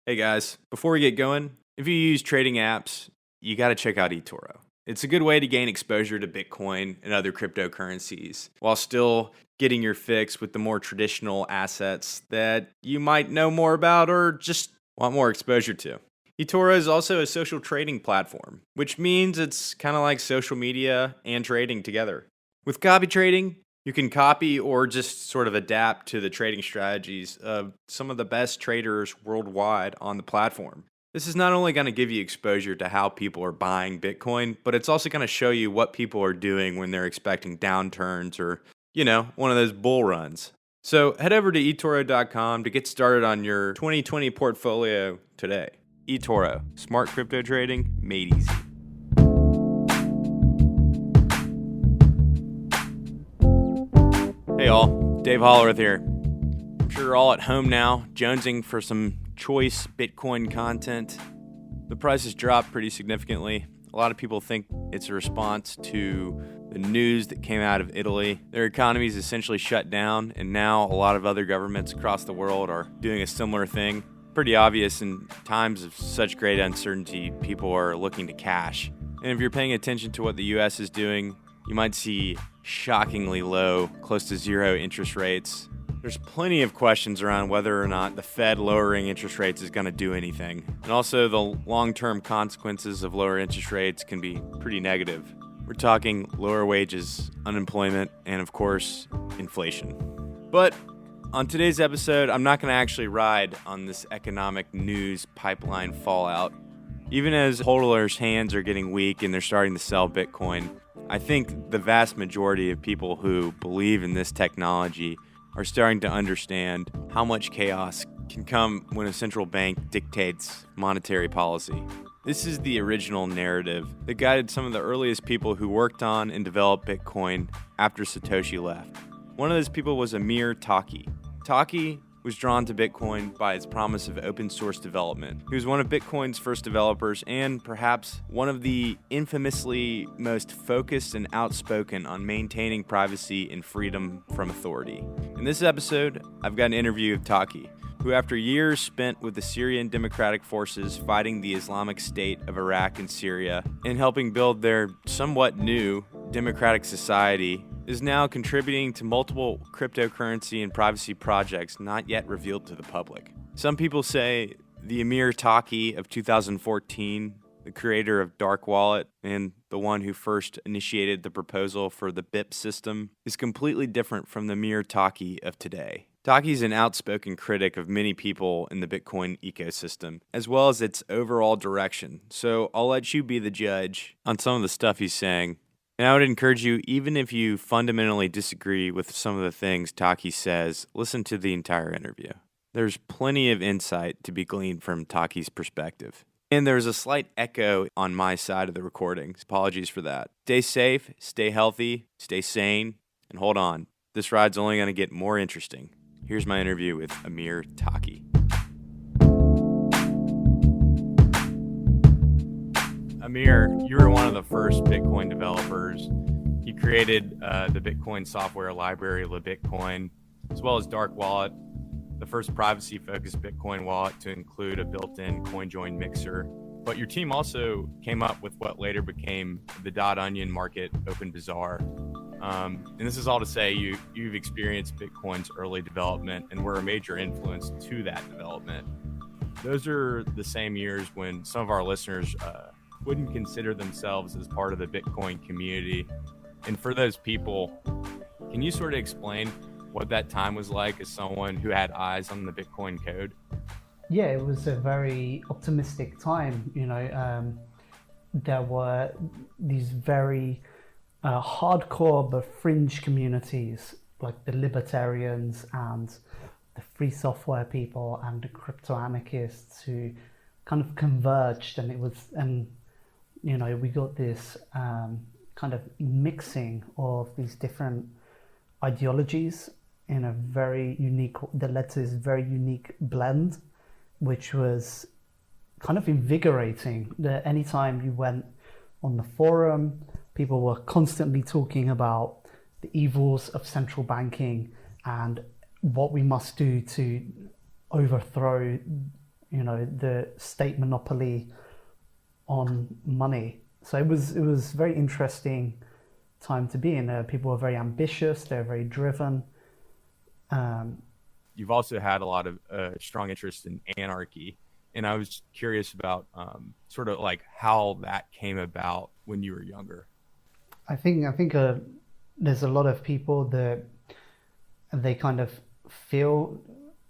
Hey guys, before we get going, if you use trading apps, you got to check out eToro. It's a good way to gain exposure to Bitcoin and other cryptocurrencies while still getting your fix with the more traditional assets that you might know more about or just want more exposure to. eToro is also a social trading platform, which means it's kind of like social media and trading together. With copy trading, you can copy or just sort of adapt to the trading strategies of some of the best traders worldwide on the platform. This is not only going to give you exposure to how people are buying Bitcoin, but it's also going to show you what people are doing when they're expecting downturns or, one of those bull runs. So head over to eToro.com to get started on your 2020 portfolio today. eToro, smart crypto trading made easy. Hey all, Dave Holloway here. I'm sure you're all at home now, jonesing for some choice Bitcoin content. The price has dropped pretty significantly. A lot of people think it's a response to the news that came out of Italy. Their economy is essentially shut down, and now a lot of other governments across the world are doing a similar thing. Pretty obvious in times of such great uncertainty, people are looking to cash. And if you're paying attention to what the US is doing, you might see shockingly low, close to zero interest rates. There's plenty of questions around whether or not the Fed lowering interest rates is going to do anything. And also the long-term consequences of lower interest rates can be pretty negative. We're talking lower wages, unemployment, and of course, inflation. But on today's episode, I'm not going to actually ride on this economic news pipeline fallout. Even as hodlers' hands are getting weak and they're starting to sell Bitcoin, I think the vast majority of people who believe in this technology are starting to understand how much chaos can come when a central bank dictates monetary policy. This is the original narrative that guided some of the earliest people who worked on and developed Bitcoin after Satoshi left. One of those people was Amir Taaki. Taaki was drawn to Bitcoin by its promise of open source development. He was one of Bitcoin's first developers and perhaps one of the infamously most focused and outspoken on maintaining privacy and freedom from authority. In this episode, I've got an interview with Taaki, who after years spent with the Syrian Democratic Forces fighting the Islamic State of Iraq and Syria and helping build their somewhat new democratic society, is now contributing to multiple cryptocurrency and privacy projects not yet revealed to the public. Some people say the Amir Taaki of 2014, the creator of Dark Wallet and the one who first initiated the proposal for the Bip System, is completely different from the Amir Taaki of today. Taaki is an outspoken critic of many people in the Bitcoin ecosystem, as well as its overall direction. So I'll let you be the judge on some of the stuff he's saying. And I would encourage you, even if you fundamentally disagree with some of the things Taaki says, listen to the entire interview. There's plenty of insight to be gleaned from Taki's perspective. And there's a slight echo on my side of the recording. Apologies for that. Stay safe, stay healthy, stay sane, and hold on. This ride's only going to get more interesting. Here's my interview with Amir Taaki. Amir, you were one of the first Bitcoin developers. You created the Bitcoin software library, LeBitcoin, as well as Dark Wallet, the first privacy-focused Bitcoin wallet to include a built-in CoinJoin mixer. But your team also came up with what later became the .onion market open bazaar. And this is all to say you've experienced Bitcoin's early development and were a major influence to that development. Those are the same years when some of our listeners wouldn't consider themselves as part of the Bitcoin community. And for those people, can you sort of explain what that time was like as someone who had eyes on the Bitcoin code? Yeah, it was a very optimistic time. There were these very hardcore but fringe communities like the libertarians and the free software people and the crypto anarchists who kind of converged, and we got this kind of mixing of these different ideologies in a very unique, that led to this very unique blend, which was kind of invigorating. That anytime you went on the forum, people were constantly talking about the evils of central banking and what we must do to overthrow the state monopoly on money. So it was very interesting time to be in. People were very ambitious. They're very driven. You've also had a lot of strong interest in anarchy, and I was curious about sort of like how that came about when you were younger. I think there's a lot of people that they kind of feel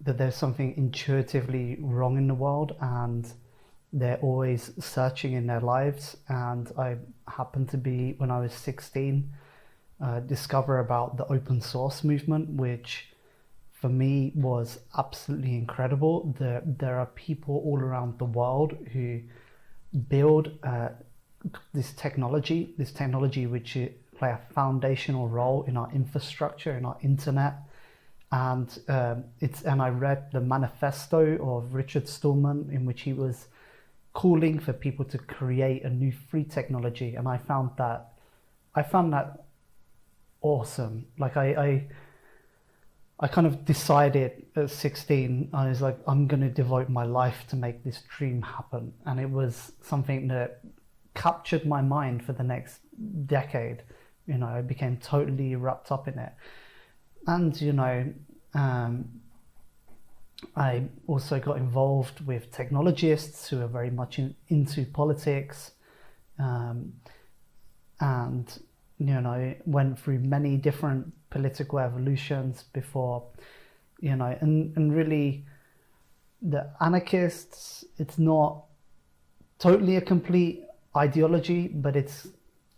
that there's something intuitively wrong in the world, and they're always searching in their lives. And I happened to be, when I was 16, discover about the open source movement, which for me was absolutely incredible. There are people all around the world who build this technology which play a foundational role in our infrastructure, in our internet. And I read the manifesto of Richard Stallman, in which he was calling for people to create a new free technology, and I found that awesome. Like I kind of decided at 16, I was like, I'm going to devote my life to make this dream happen, and it was something that captured my mind for the next decade. I became totally wrapped up in it, and I also got involved with technologists who are very much into politics, and went through many different political evolutions before, and really the anarchists, it's not totally a complete ideology, but it's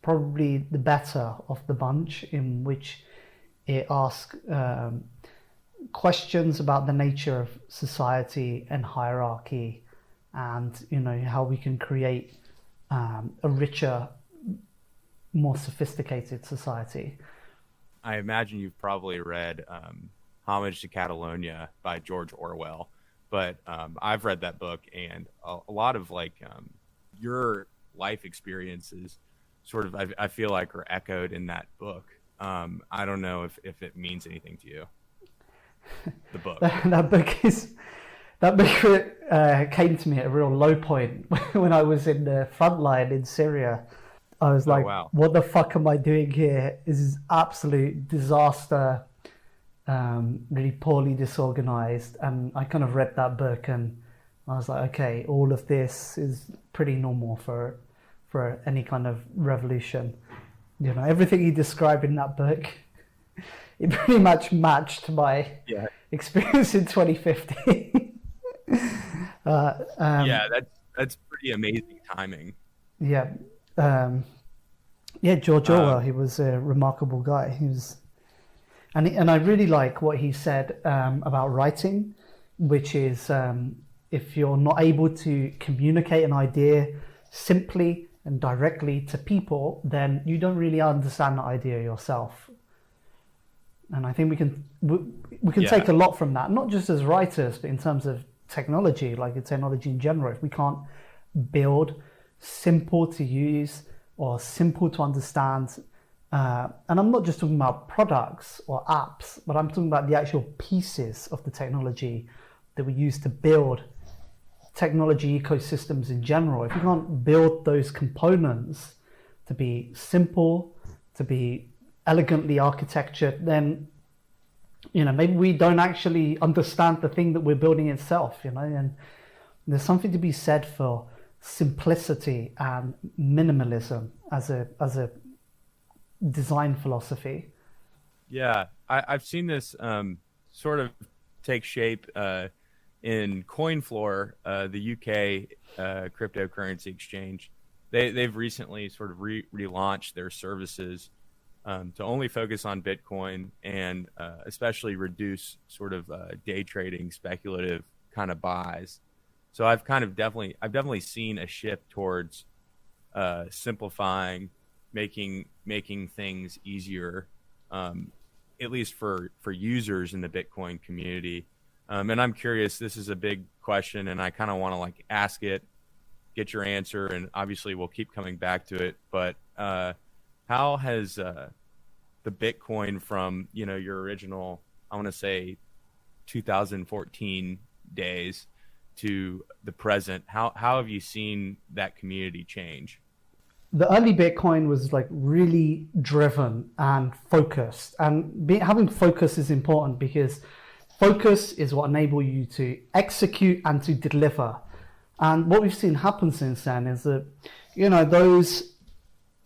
probably the better of the bunch, in which it asks questions about the nature of society and hierarchy, and how we can create a richer, more sophisticated society. I imagine you've probably read Homage to Catalonia by George Orwell, but I've read that book, and a lot of your life experiences sort of I feel like are echoed in that book. I don't know if it means anything to you. The book. that book came to me at a real low point when I was in the front line in Syria. I was like, wow. What the fuck am I doing here? This is absolute disaster, really poorly disorganized. And I kind of read that book, and I was like, okay, all of this is pretty normal for any kind of revolution. Everything you describe in that book, it pretty much matched my experience in 2015. That's pretty amazing timing. Yeah. George Orwell, he was a remarkable guy. He was, and I really like what he said about writing, which is if you're not able to communicate an idea simply and directly to people, then you don't really understand the idea yourself. And I think we can take a lot from that, not just as writers, but in terms of technology, like technology in general. If we can't build simple to use or simple to understand, and I'm not just talking about products or apps, but I'm talking about the actual pieces of the technology that we use to build technology ecosystems in general. If you can't build those components to be simple, to be elegantly architectured, then maybe we don't actually understand the thing that we're building itself. And there's something to be said for simplicity and minimalism as a design philosophy. Yeah, I've seen this sort of take shape in CoinFloor, the UK cryptocurrency exchange. They've recently sort of relaunched their services to only focus on Bitcoin, and especially reduce sort of day trading, speculative kind of buys. So I've definitely seen a shift towards simplifying, making things easier, at least for users in the Bitcoin community. And I'm curious, this is a big question, and I kind of want to ask it, get your answer, and obviously we'll keep coming back to it. But how has the Bitcoin from your original, I want to say 2014 days to the present, how have you seen that community change? The early Bitcoin was like really driven and focused, and having focus is important because focus is what enables you to execute and to deliver. And what we've seen happen since then is that, those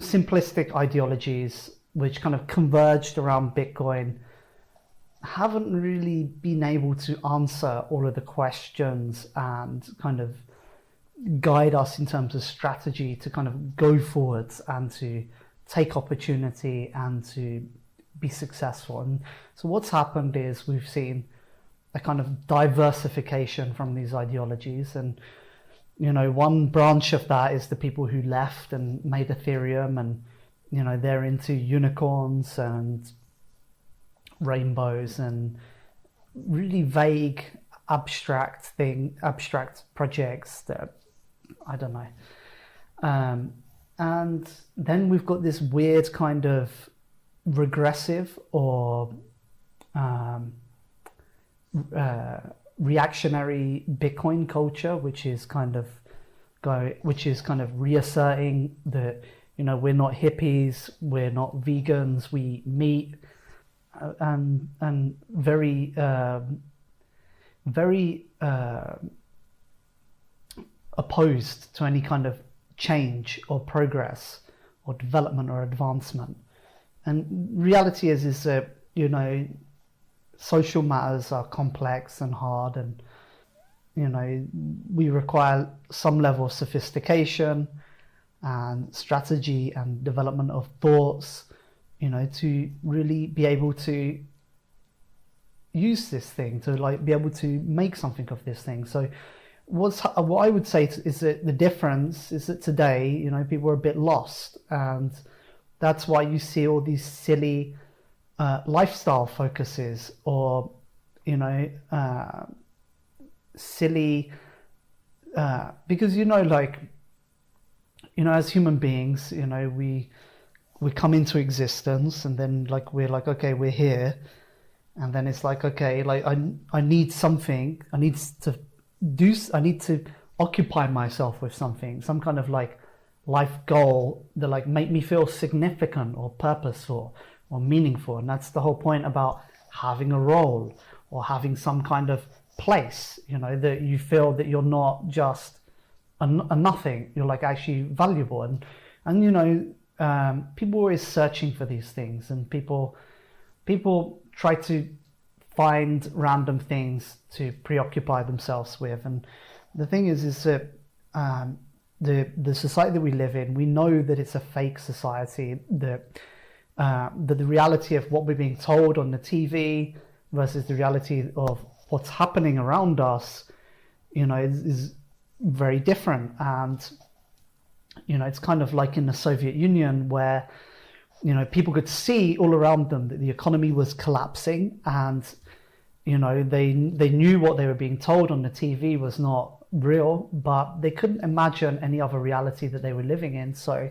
simplistic ideologies which kind of converged around Bitcoin haven't really been able to answer all of the questions and kind of guide us in terms of strategy to kind of go forwards and to take opportunity and to be successful. And so what's happened is we've seen a kind of diversification from these ideologies. And, one branch of that is the people who left and made Ethereum, and, they're into unicorns and rainbows and really vague, abstract projects that I don't know. And then we've got this weird kind of regressive or reactionary Bitcoin culture, which is kind of reasserting that, we're not hippies, we're not vegans, we eat meat, and very opposed to any kind of change or progress or development or advancement. And reality is that, social matters are complex and hard, and, we require some level of sophistication and strategy and development of thoughts, to really be able to use this thing, to be able to make something of this thing. So what I would say is that the difference is that today, people are a bit lost, and that's why you see all these silly lifestyle focuses, or silly because as human beings, we come into existence, and then we're like, okay, we're here, and then it's like, okay, I need something, I need to occupy myself with something, some kind of life goal that make me feel significant or purposeful or meaningful. And that's the whole point about having a role or having some kind of place, that you feel that you're not just a nothing, you're actually valuable. And people are always searching for these things, and people try to find random things to preoccupy themselves with. And the thing is that the society that we live in, we know that it's a fake society, that the reality of what we're being told on the TV versus the reality of what's happening around us, is very different. And it's kind of like in the Soviet Union, where people could see all around them that the economy was collapsing, and they knew what they were being told on the TV was not real, but they couldn't imagine any other reality that they were living in. So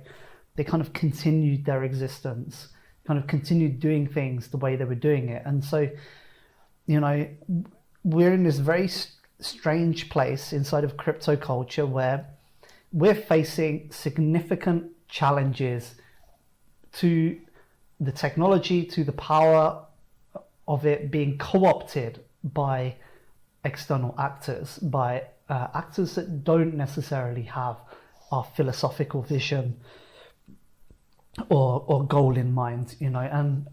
they kind of continued their existence, kind of continued doing things the way they were doing it. And so we're in this very strange place inside of crypto culture where we're facing significant challenges to the technology, to the power of it being co-opted by external actors, by actors that don't necessarily have our philosophical vision or goal in mind, and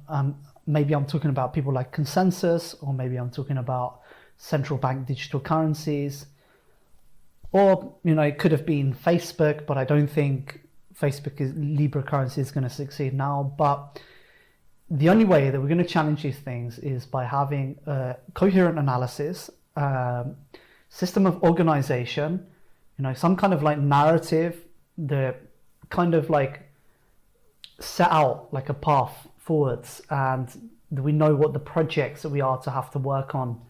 maybe I'm talking about people like Consensus, or maybe I'm talking about central bank digital currencies, or it could have been Facebook, but I don't think Libra currency is going to succeed now. But the only way that we're going to challenge these things is by having a coherent analysis, system of organization, some kind of narrative that kind of set out a path forwards, and that we know what the projects that we are to have to work on,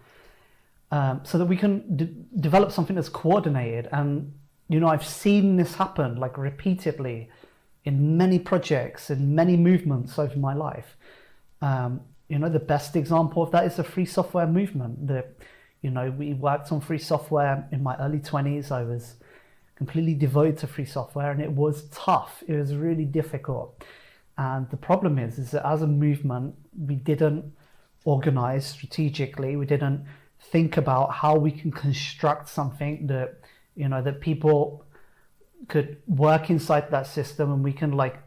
so that we can develop something that's coordinated. And I've seen this happen repeatedly in many projects and many movements over my life. The best example of that is the free software movement. That We worked on free software in my early 20s. I was completely devoted to free software, and it was tough. It was really difficult. And the problem is that as a movement, we didn't organize strategically. We didn't think about how we can construct something that, that people could work inside that system, and we can like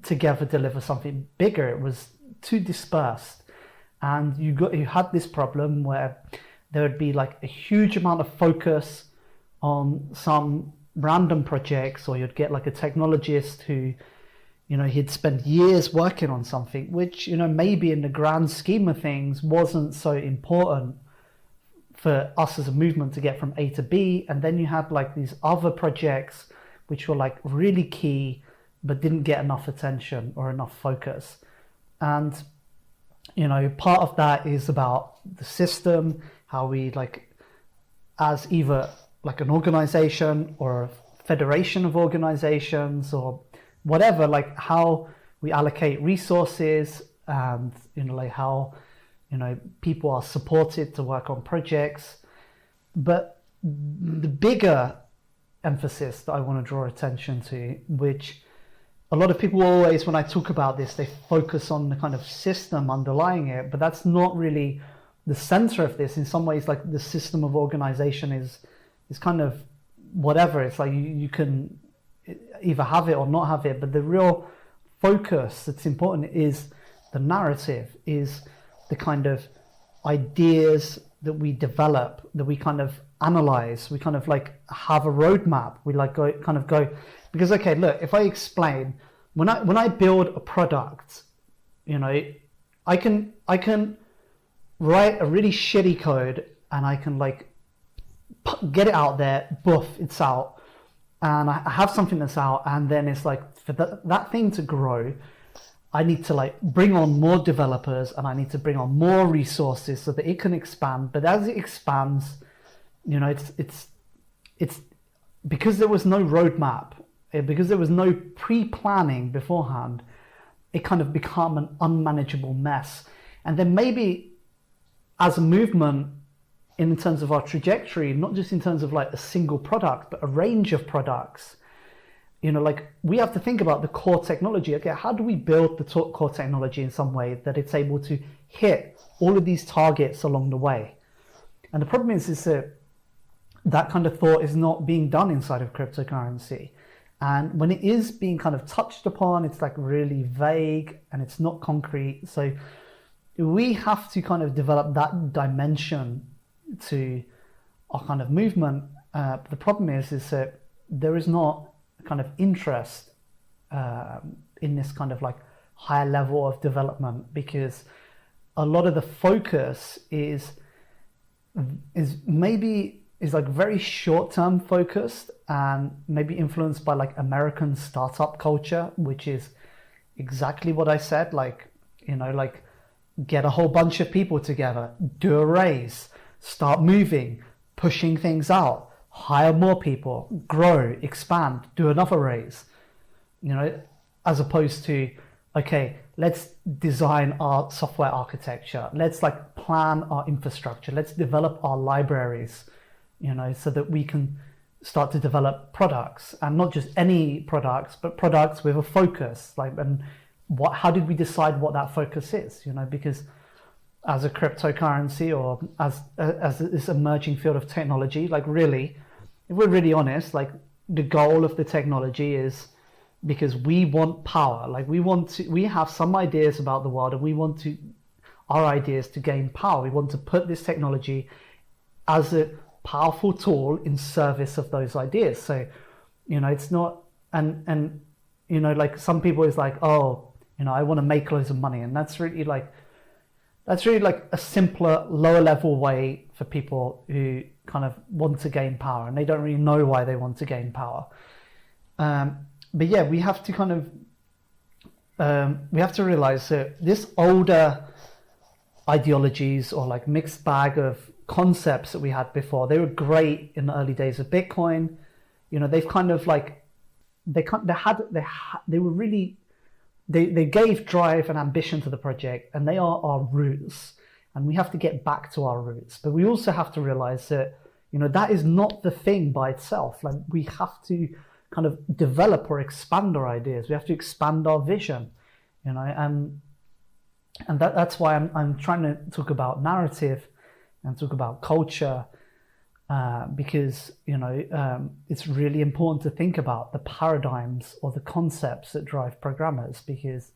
together deliver something bigger. It was too dispersed. And you had this problem where there would be like a huge amount of focus on some random projects, or you'd get like a technologist who, he'd spend years working on something, which, maybe in the grand scheme of things wasn't so important for us as a movement to get from A to B. And then you had like these other projects which were like really key, but didn't get enough attention or enough focus. And, part of that is about the system, how we like, as either like an organization or a federation of organizations or whatever, like how we allocate resources, and like how people are supported to work on projects. But the bigger emphasis that I want to draw attention to, which a lot of people always, when I talk about this, they focus on the kind of system underlying it, but that's not really the center of this. In some ways, like the system of organization is kind of whatever. It's like you can either have it or not have it, but the real focus that's important is the narrative, is the kind of ideas that we develop, that we kind of analyze, we kind of like have a roadmap. We like go because, okay, look, if I explain, when I build a product, I can write a really shitty code, and I can like get it out there, boof, it's out, and I have something that's out, and then it's like for that thing to grow, I need to like bring on more developers, and I need to bring on more resources so that it can expand. But as it expands, it's because there was no roadmap, because there was no pre-planning beforehand, it kind of become an unmanageable mess. And then maybe as a movement, in terms of our trajectory, not just in terms of like a single product, but a range of products, like we have to think about the core technology. Okay, how do we build the core technology in some way that it's able to hit all of these targets along the way? And the problem is that kind of thought is not being done inside of cryptocurrency. And when it is being kind of touched upon, it's like really vague and it's not concrete. So we have to kind of develop that dimension to our kind of movement. But the problem is that there is not a kind of interest in this kind of like higher level of development, because a lot of the focus is like very short-term focused, and maybe influenced by like American startup culture, which is exactly what I said, like get a whole bunch of people together, do a raise, start moving, pushing things out, hire more people, grow, expand, do another raise, as opposed to, okay, let's design our software architecture, let's like plan our infrastructure, let's develop our libraries, so that we can start to develop products, and not just any products, but products with a focus. How did we decide what that focus is? Because as a cryptocurrency, or as this emerging field of technology, like really, if we're really honest, like the goal of the technology is because we want power. Like we have some ideas about the world, and we want our ideas to gain power. We want to put this technology as a powerful tool in service of those ideas. So, it's not, and like some people is like, oh, I want to make loads of money, and that's really like a simpler, lower level way for people who kind of want to gain power, and they don't really know why they want to gain power. But yeah, we have to kind of we have to realize that this older ideologies, or like mixed bag of concepts that we had before, they were great in the early days of Bitcoin. They've kind of like they were really, they gave drive and ambition to the project, and they are our roots. and we have to get back to our roots. But we also have to realize that, that is not the thing by itself. Like, we have to kind of develop or expand our ideas. We have to expand our vision, and that's why I'm trying to talk about narrative and talk about culture, because it's really important to think about the paradigms or the concepts that drive programmers, because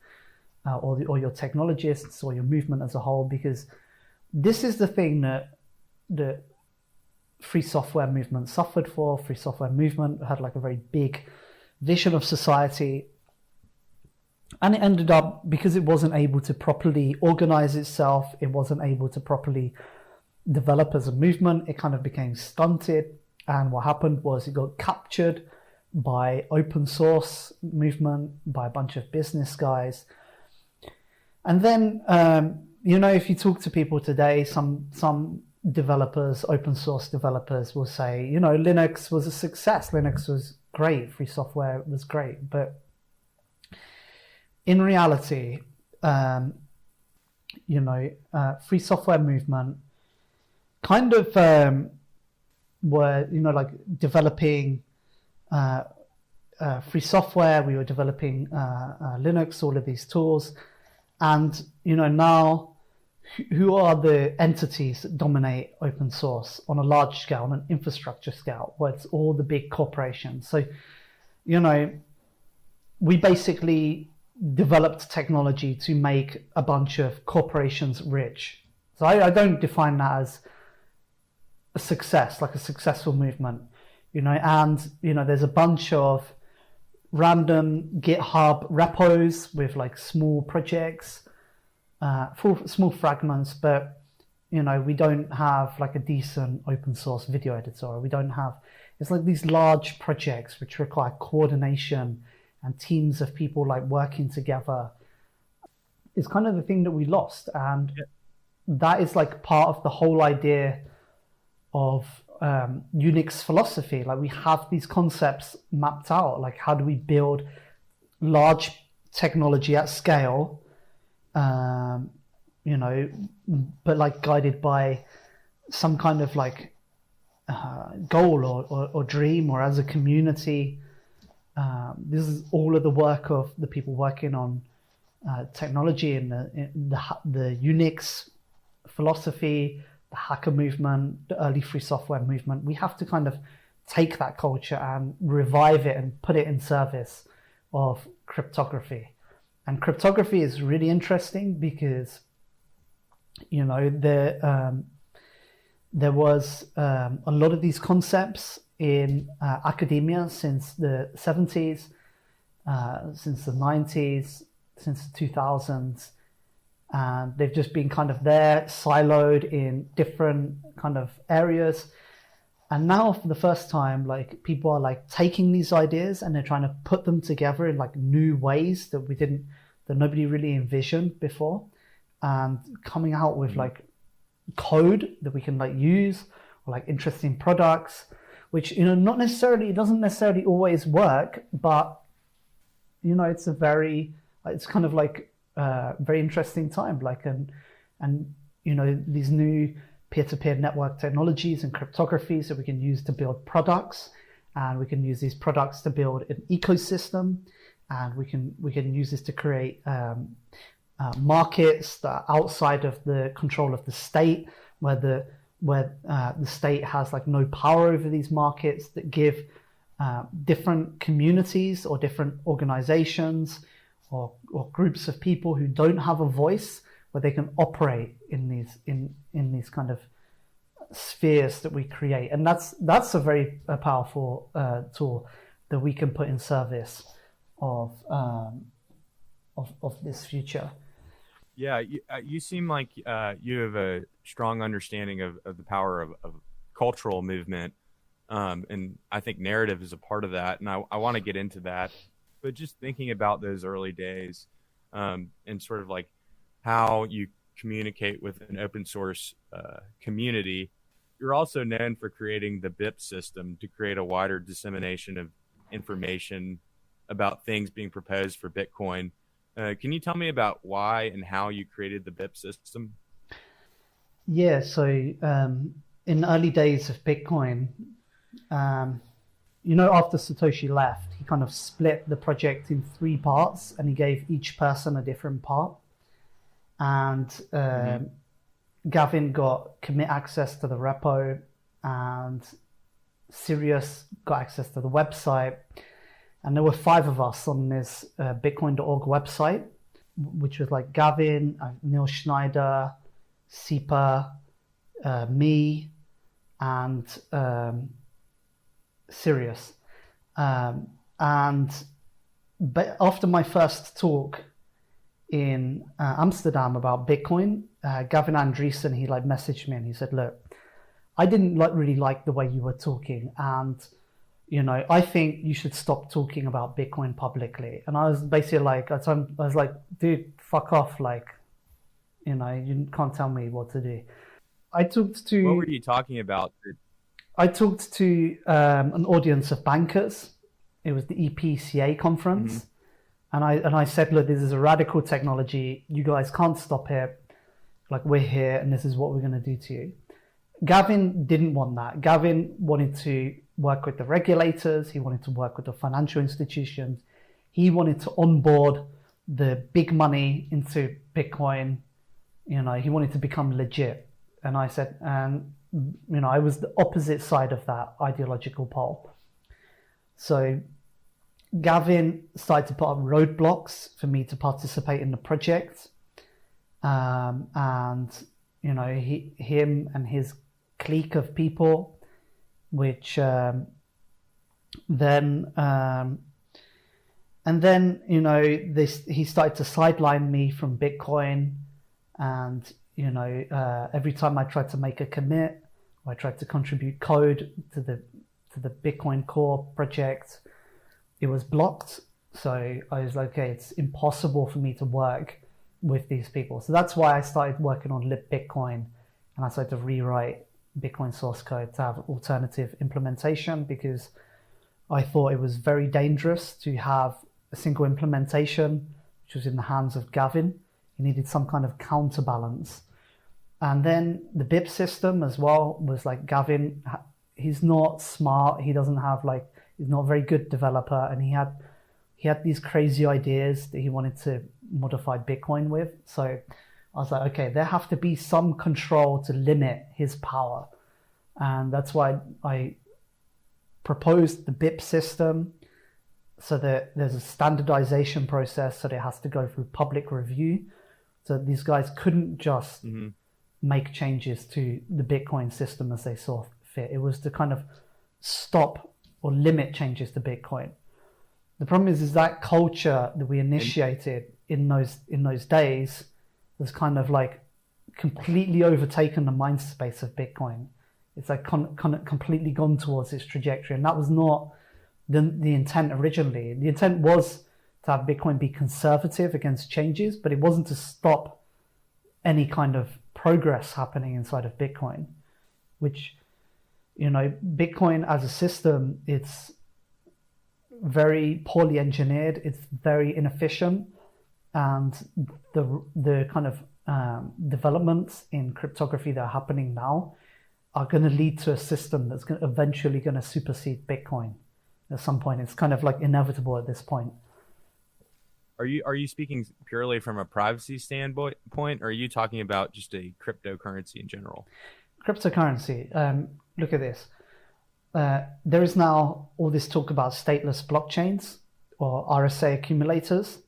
or your technologists or your movement as a whole, because this is the thing that the free software movement suffered for. Free software movement had like a very big vision of society, and it ended up, because it wasn't able to properly organize itself, it wasn't able to properly develop as a movement, it kind of became stunted. And what happened was it got captured by open source movement, by a bunch of business guys. And then if you talk to people today, some developers, open source developers, will say, Linux was a success, Linux was great, free software was great. But in reality, free software movement kind of were, like developing free software. We were developing Linux, all of these tools. And, now, who are the entities that dominate open source on a large scale, on an infrastructure scale? Well, it's all the big corporations. So, we basically developed technology to make a bunch of corporations rich. So I don't define that as a success, like a successful movement, and, there's a bunch of random GitHub repos with like small projects, small fragments, but we don't have like a decent open source video editor. We don't have, it's like these large projects which require coordination and teams of people like working together. Is kind of the thing that we lost. And that is like part of the whole idea of Unix philosophy. Like, we have these concepts mapped out. Like, how do we build large technology at scale, but like guided by some kind of like goal or dream, or as a community. This is all of the work of the people working on technology in the Unix philosophy, the hacker movement, the early free software movement. We have to kind of take that culture and revive it and put it in service of cryptography. And cryptography is really interesting because, there was a lot of these concepts in academia since the 70s, since the 90s, since the 2000s. And they've just been kind of there, siloed in different kind of areas. And now, for the first time, like, people are like taking these ideas and they're trying to put them together in like new ways that nobody really envisioned before, and coming out with like code that we can like use, or like interesting products, which, it doesn't necessarily always work, but it's it's kind of like very interesting time, like, and these new peer-to-peer network technologies and cryptographies that we can use to build products, and we can use these products to build an ecosystem, and we can use this to create markets that are outside of the control of the state, where the state has like no power over these markets, that give different communities or different organizations or groups of people who don't have a voice, where they can operate in these kind of spheres that we create. And that's a very powerful tool that we can put in service of this future. Yeah, you seem like you have a strong understanding of the power of cultural movement, and I think narrative is a part of that, and I want to get into that. But just thinking about those early days, and sort of like how you communicate with an open source community, you're also known for creating the Bip system to create a wider dissemination of information about things being proposed for Bitcoin. Can you tell me about why and how you created the Bip system? Yeah, so in the early days of Bitcoin, after Satoshi left, he kind of split the project in three parts and he gave each person a different part. And Gavin got commit access to the repo, and Sirius got access to the website. And there were 5 of us on this Bitcoin.org website, which was like Gavin, Neil Schneider, Sipa, me, and Sirius. But after my first talk in Amsterdam about Bitcoin, Gavin Andreessen, he like messaged me and he said, "Look, I didn't really like the way you were talking, and I think you should stop talking about Bitcoin publicly." And I was basically like, I was like, "Dude, fuck off! Like, you can't tell me what to do." What were you talking about? I talked to an audience of bankers. It was the EPCA conference. And I said, "Look, this is a radical technology. You guys can't stop it. Like, we're here and this is what we're going to do to you." Gavin didn't want that. Gavin wanted to work with the regulators. He wanted to work with the financial institutions. He wanted to onboard the big money into Bitcoin. He wanted to become legit. And I said, I was the opposite side of that ideological pole. So Gavin started to put up roadblocks for me to participate in the project. Him and his clique of people, which he started to sideline me from Bitcoin. And every time I tried to make a commit, or I tried to contribute code to the Bitcoin Core project, it was blocked. So I was like, okay, it's impossible for me to work with these people. So that's why I started working on libBitcoin, and I started to rewrite Bitcoin source code to have alternative implementation, because I thought it was very dangerous to have a single implementation which was in the hands of Gavin. He needed some kind of counterbalance. And then the Bip system as well was like, Gavin, he's not smart. He doesn't have he's not a very good developer. And he had these crazy ideas that he wanted to modify Bitcoin with. So I was like, okay, there have to be some control to limit his power. And that's why I proposed the Bip system, so that there's a standardization process, so that it has to go through public review. So these guys couldn't just make changes to the Bitcoin system as they saw fit. It was to kind of stop or limit changes to Bitcoin. The problem is that culture that we initiated in those days was kind of like completely overtaken the mind space of Bitcoin. It's like completely gone towards its trajectory, and that was not the intent originally. The intent was to have Bitcoin be conservative against changes, but it wasn't to stop any kind of progress happening inside of Bitcoin, which, Bitcoin as a system, it's very poorly engineered, it's very inefficient, and the kind of developments in cryptography that are happening now are going to lead to a system that's eventually going to supersede Bitcoin at some point. It's kind of like inevitable at this point. Are you speaking purely from a privacy standpoint, or are you talking about just a cryptocurrency in general? Cryptocurrency. Look at this. There is now all this talk about stateless blockchains or RSA accumulators,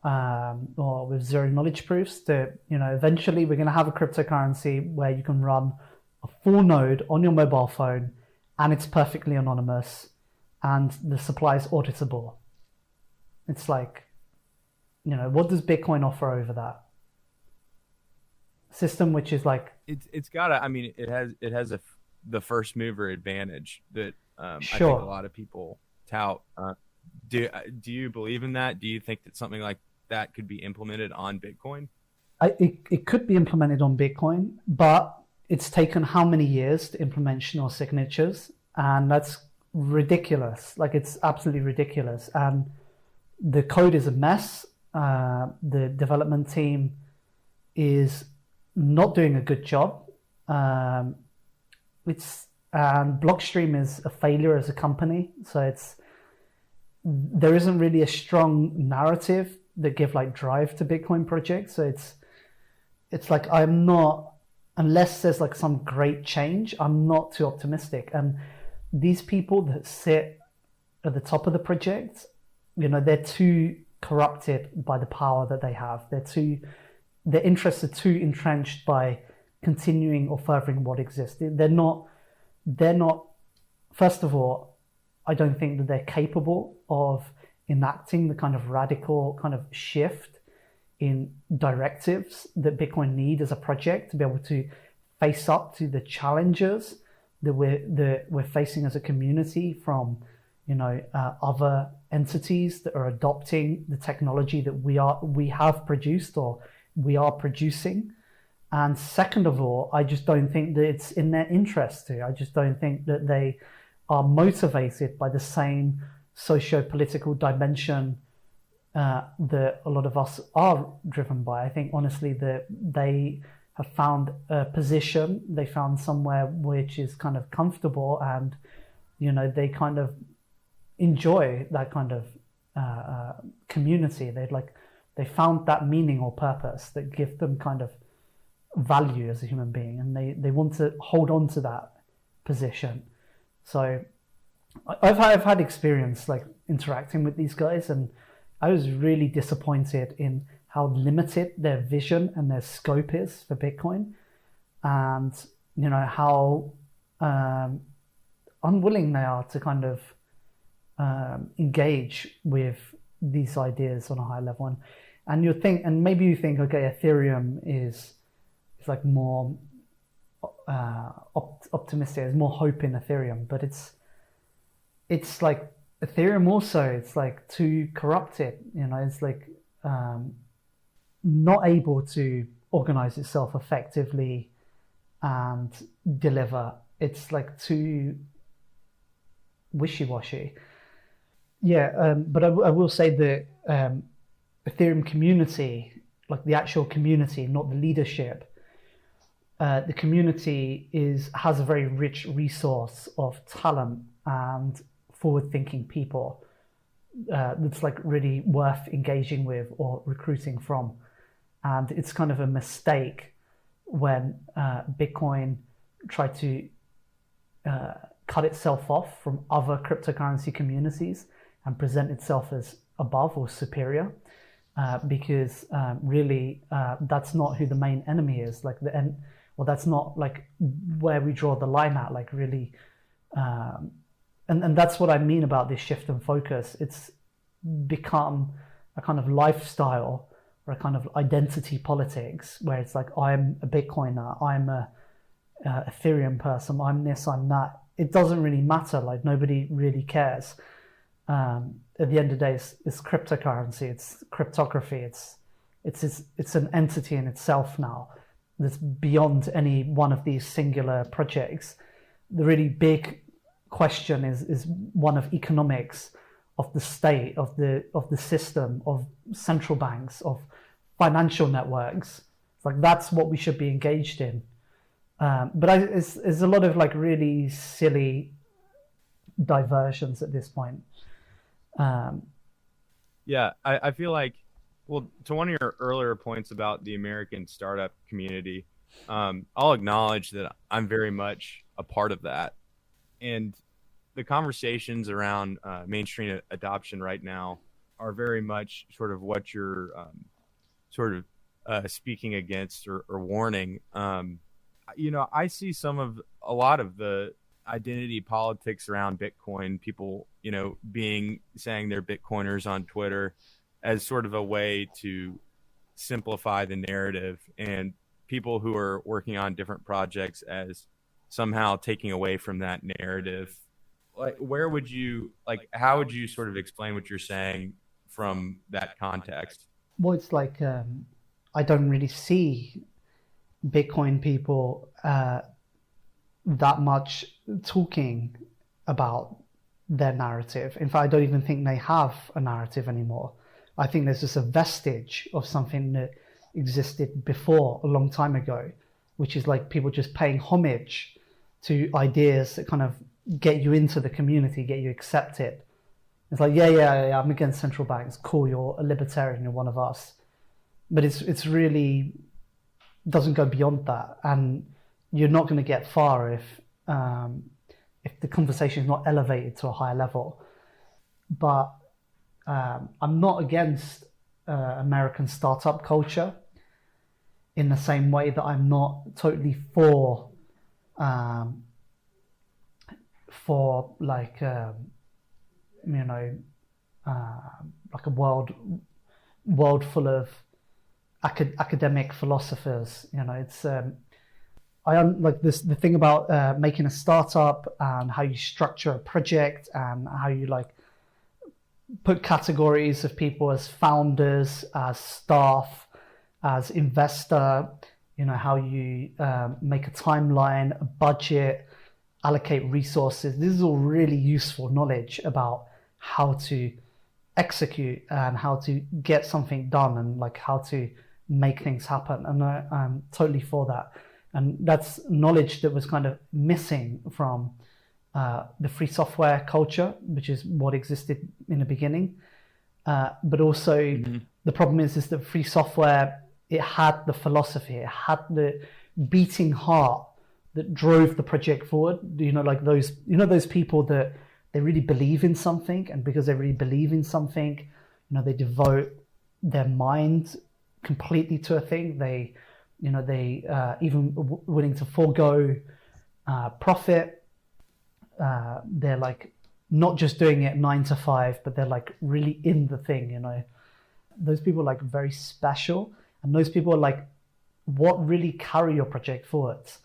or with zero knowledge proofs. That eventually we're going to have a cryptocurrency where you can run a full node on your mobile phone, and it's perfectly anonymous, and the supply is auditable. It's like, what does Bitcoin offer over that system, which is like it's got it has the first mover advantage that sure. I think a lot of people tout. Do you believe in that? Do you think that something like that could be implemented on Bitcoin? It could be implemented on Bitcoin, but it's taken how many years to implement Schnorr signatures, and that's ridiculous. Like, it's absolutely ridiculous, and the code is a mess. The development team is not doing a good job. It's and Blockstream is a failure as a company, so there isn't really a strong narrative that give like drive to Bitcoin projects. So it's like I'm not, unless there's like some great change, I'm not too optimistic. And these people that sit at the top of the project, they're too corrupted by the power that they have. Their interests are too entrenched by continuing or furthering what exists. They're not, first of all, I don't think that they're capable of enacting the kind of radical kind of shift in directives that Bitcoin need as a project to be able to face up to the challenges that we're facing as a community from other entities that are adopting the technology that we have produced or we are producing. And second of all, I just don't think that it's in their interest to. I just don't think that they are motivated by the same socio-political dimension that a lot of us are driven by. I think honestly that they have found a position, they found somewhere which is kind of comfortable, and they kind of enjoy that kind of community. They found that meaning or purpose that give them kind of value as a human being, and they want to hold on to that position. So I've had experience like interacting with these guys, and I was really disappointed in how limited their vision and their scope is for Bitcoin, and how unwilling they are to kind of engage with these ideas on a high level. And maybe you think, okay, Ethereum is like more optimistic. There's more hope in Ethereum, but it's like Ethereum also. It's like too corrupted. It's like not able to organize itself effectively and deliver. It's like too wishy-washy. Yeah, but I will say that Ethereum community, like the actual community, not the leadership, the community has a very rich resource of talent and forward-thinking people that's like really worth engaging with or recruiting from. And it's kind of a mistake when Bitcoin tried to cut itself off from other cryptocurrency communities and present itself as above or superior, because really that's not who the main enemy is. That's not like where we draw the line at. Like really, and that's what I mean about this shift in focus. It's become a kind of lifestyle or a kind of identity politics where it's like, I'm a Bitcoiner, I'm a Ethereum person, I'm this, I'm that. It doesn't really matter. Like nobody really cares. At the end of the day, it's cryptocurrency, it's cryptography, it's an entity in itself now that's beyond any one of these singular projects. The really big question is one of economics, of the state, of the system, of central banks, of financial networks. It's like that's what we should be engaged in. But it's a lot of like really silly diversions at this point. Yeah, I feel like, well, to one of your earlier points about the American startup community, I'll acknowledge that I'm very much a part of that. And the conversations around mainstream adoption right now are very much sort of what you're speaking against or warning. I see a lot of the identity politics around Bitcoin, people, saying they're Bitcoiners on Twitter as sort of a way to simplify the narrative, and people who are working on different projects as somehow taking away from that narrative. Like, how would you sort of explain what you're saying from that context? Well, it's like, I don't really see Bitcoin people that much talking about their narrative. In fact, I don't even think they have a narrative anymore. I think there's just a vestige of something that existed before a long time ago, which is like people just paying homage to ideas that kind of get you into the community, get you accepted. It's like, yeah, I'm against central banks. Cool, you're a libertarian, you're one of us. But it's really doesn't go beyond that, and you're not going to get far if the conversation is not elevated to a higher level. But I'm not against American startup culture in the same way that I'm not totally for like like a world full of academic philosophers. It's I like this the thing about making a startup and how you structure a project and how you like put categories of people as founders, as staff, as investor, how you make a timeline, a budget, allocate resources. This is all really useful knowledge about how to execute and how to get something done and like how to make things happen. And I'm totally for that. And that's knowledge that was kind of missing from the free software culture, which is what existed in the beginning. But also the problem is that free software, it had the philosophy, it had the beating heart that drove the project forward. Like those people that they really believe in something, and because they really believe in something, they devote their mind completely to a thing. They even willing to forego profit. They're like not just doing it 9 to 5, but they're like really in the thing. Those people are like very special, and those people are like what really carry your project forwards.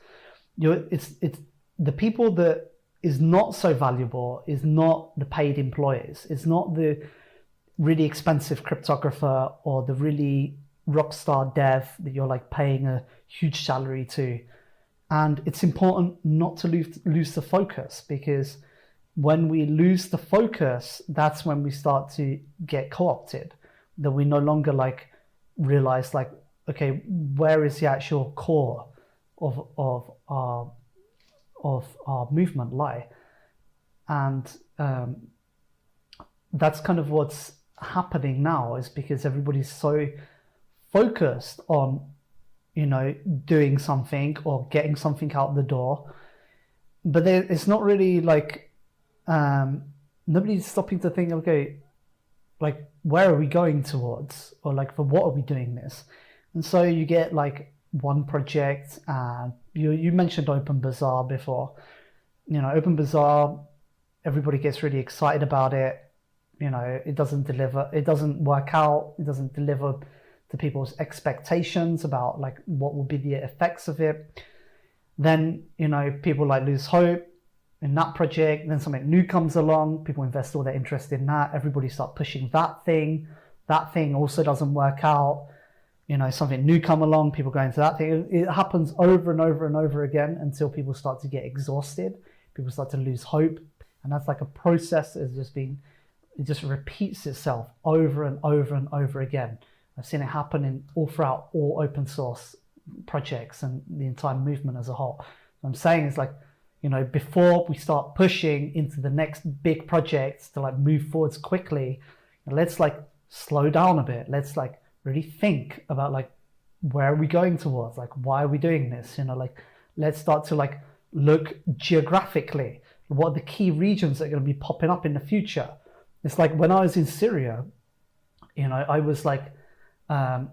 It's the people that is not so valuable is not the paid employees. It's not the really expensive cryptographer or the really rock star dev that you're like paying a huge salary to. And it's important not to lose the focus, because when we lose the focus, that's when we start to get co-opted, that we no longer like realize like, okay, where is the actual core of our movement lie? And that's kind of what's happening now, is because everybody's so focused on doing something or getting something out the door, but it's not really like nobody's stopping to think, okay, like where are we going towards, or like for what are we doing this? And so you get like one project, and you mentioned Open Bazaar before. Open Bazaar, everybody gets really excited about it. It doesn't deliver, it doesn't work out, it doesn't deliver to people's expectations about like what will be the effects of it. Then people like lose hope in that project. Then something new comes along, people invest all their interest in that, everybody start pushing that thing also doesn't work out. Something new come along, people go into that thing. It happens over and over and over again until people start to get exhausted, people start to lose hope. And that's like a process that it just repeats itself over and over and over again. I've seen it happen throughout all open source projects and the entire movement as a whole. What I'm saying is like, before we start pushing into the next big projects to like move forwards quickly, let's like slow down a bit. Let's like really think about like, where are we going towards? Like, why are we doing this? Like, let's start to like look geographically. What are the key regions that are going to be popping up in the future? It's like when I was in Syria, I was like, I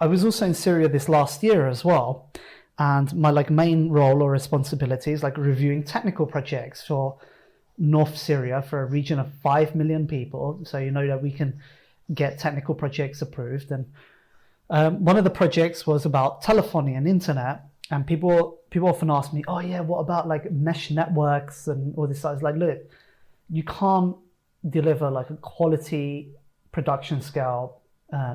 was also in Syria this last year as well, and my like main role or responsibility is like reviewing technical projects for North Syria, for a region of 5 million people, so that we can get technical projects approved. And one of the projects was about telephony and internet, and people often ask me, oh yeah, what about like mesh networks and all this stuff? It's like, look, you can't deliver like a quality production scale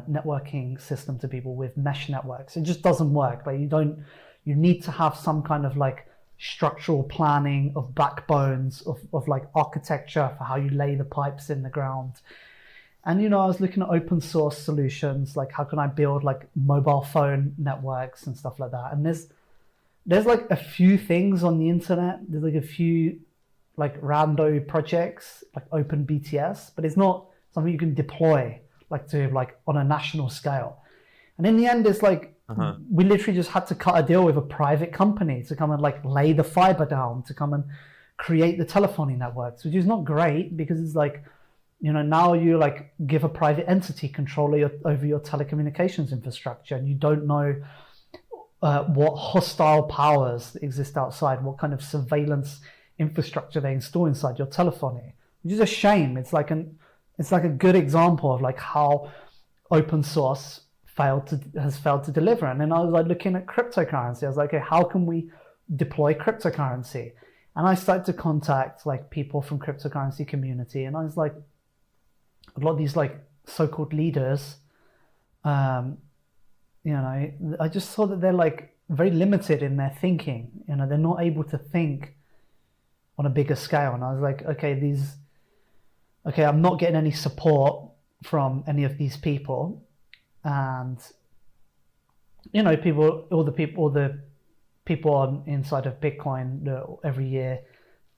networking system to people with mesh networks. It just doesn't work. Like you need to have some kind of like structural planning of backbones of like architecture for how you lay the pipes in the ground. And, I was looking at open source solutions, like how can I build like mobile phone networks and stuff like that. And there's like a few things on the internet. There's like a few like rando projects, like Open BTS, but it's not something you can deploy like to like on a national scale. And in the end, it's like, we literally just had to cut a deal with a private company to come and like lay the fiber down, to come and create the telephony networks, which is not great because it's like, now you like give a private entity control over your telecommunications infrastructure, and you don't know what hostile powers exist outside, what kind of surveillance infrastructure they install inside your telephony, which is a shame. It's like a good example of like how open source has failed to deliver. And then I was like looking at cryptocurrency. I was like, okay, how can we deploy cryptocurrency? And I started to contact like people from cryptocurrency community, and I was like, a lot of these like so-called leaders, I just saw that they're like very limited in their thinking. They're not able to think on a bigger scale. And I was like, okay, I'm not getting any support from any of these people. And, all the people on inside of Bitcoin that every year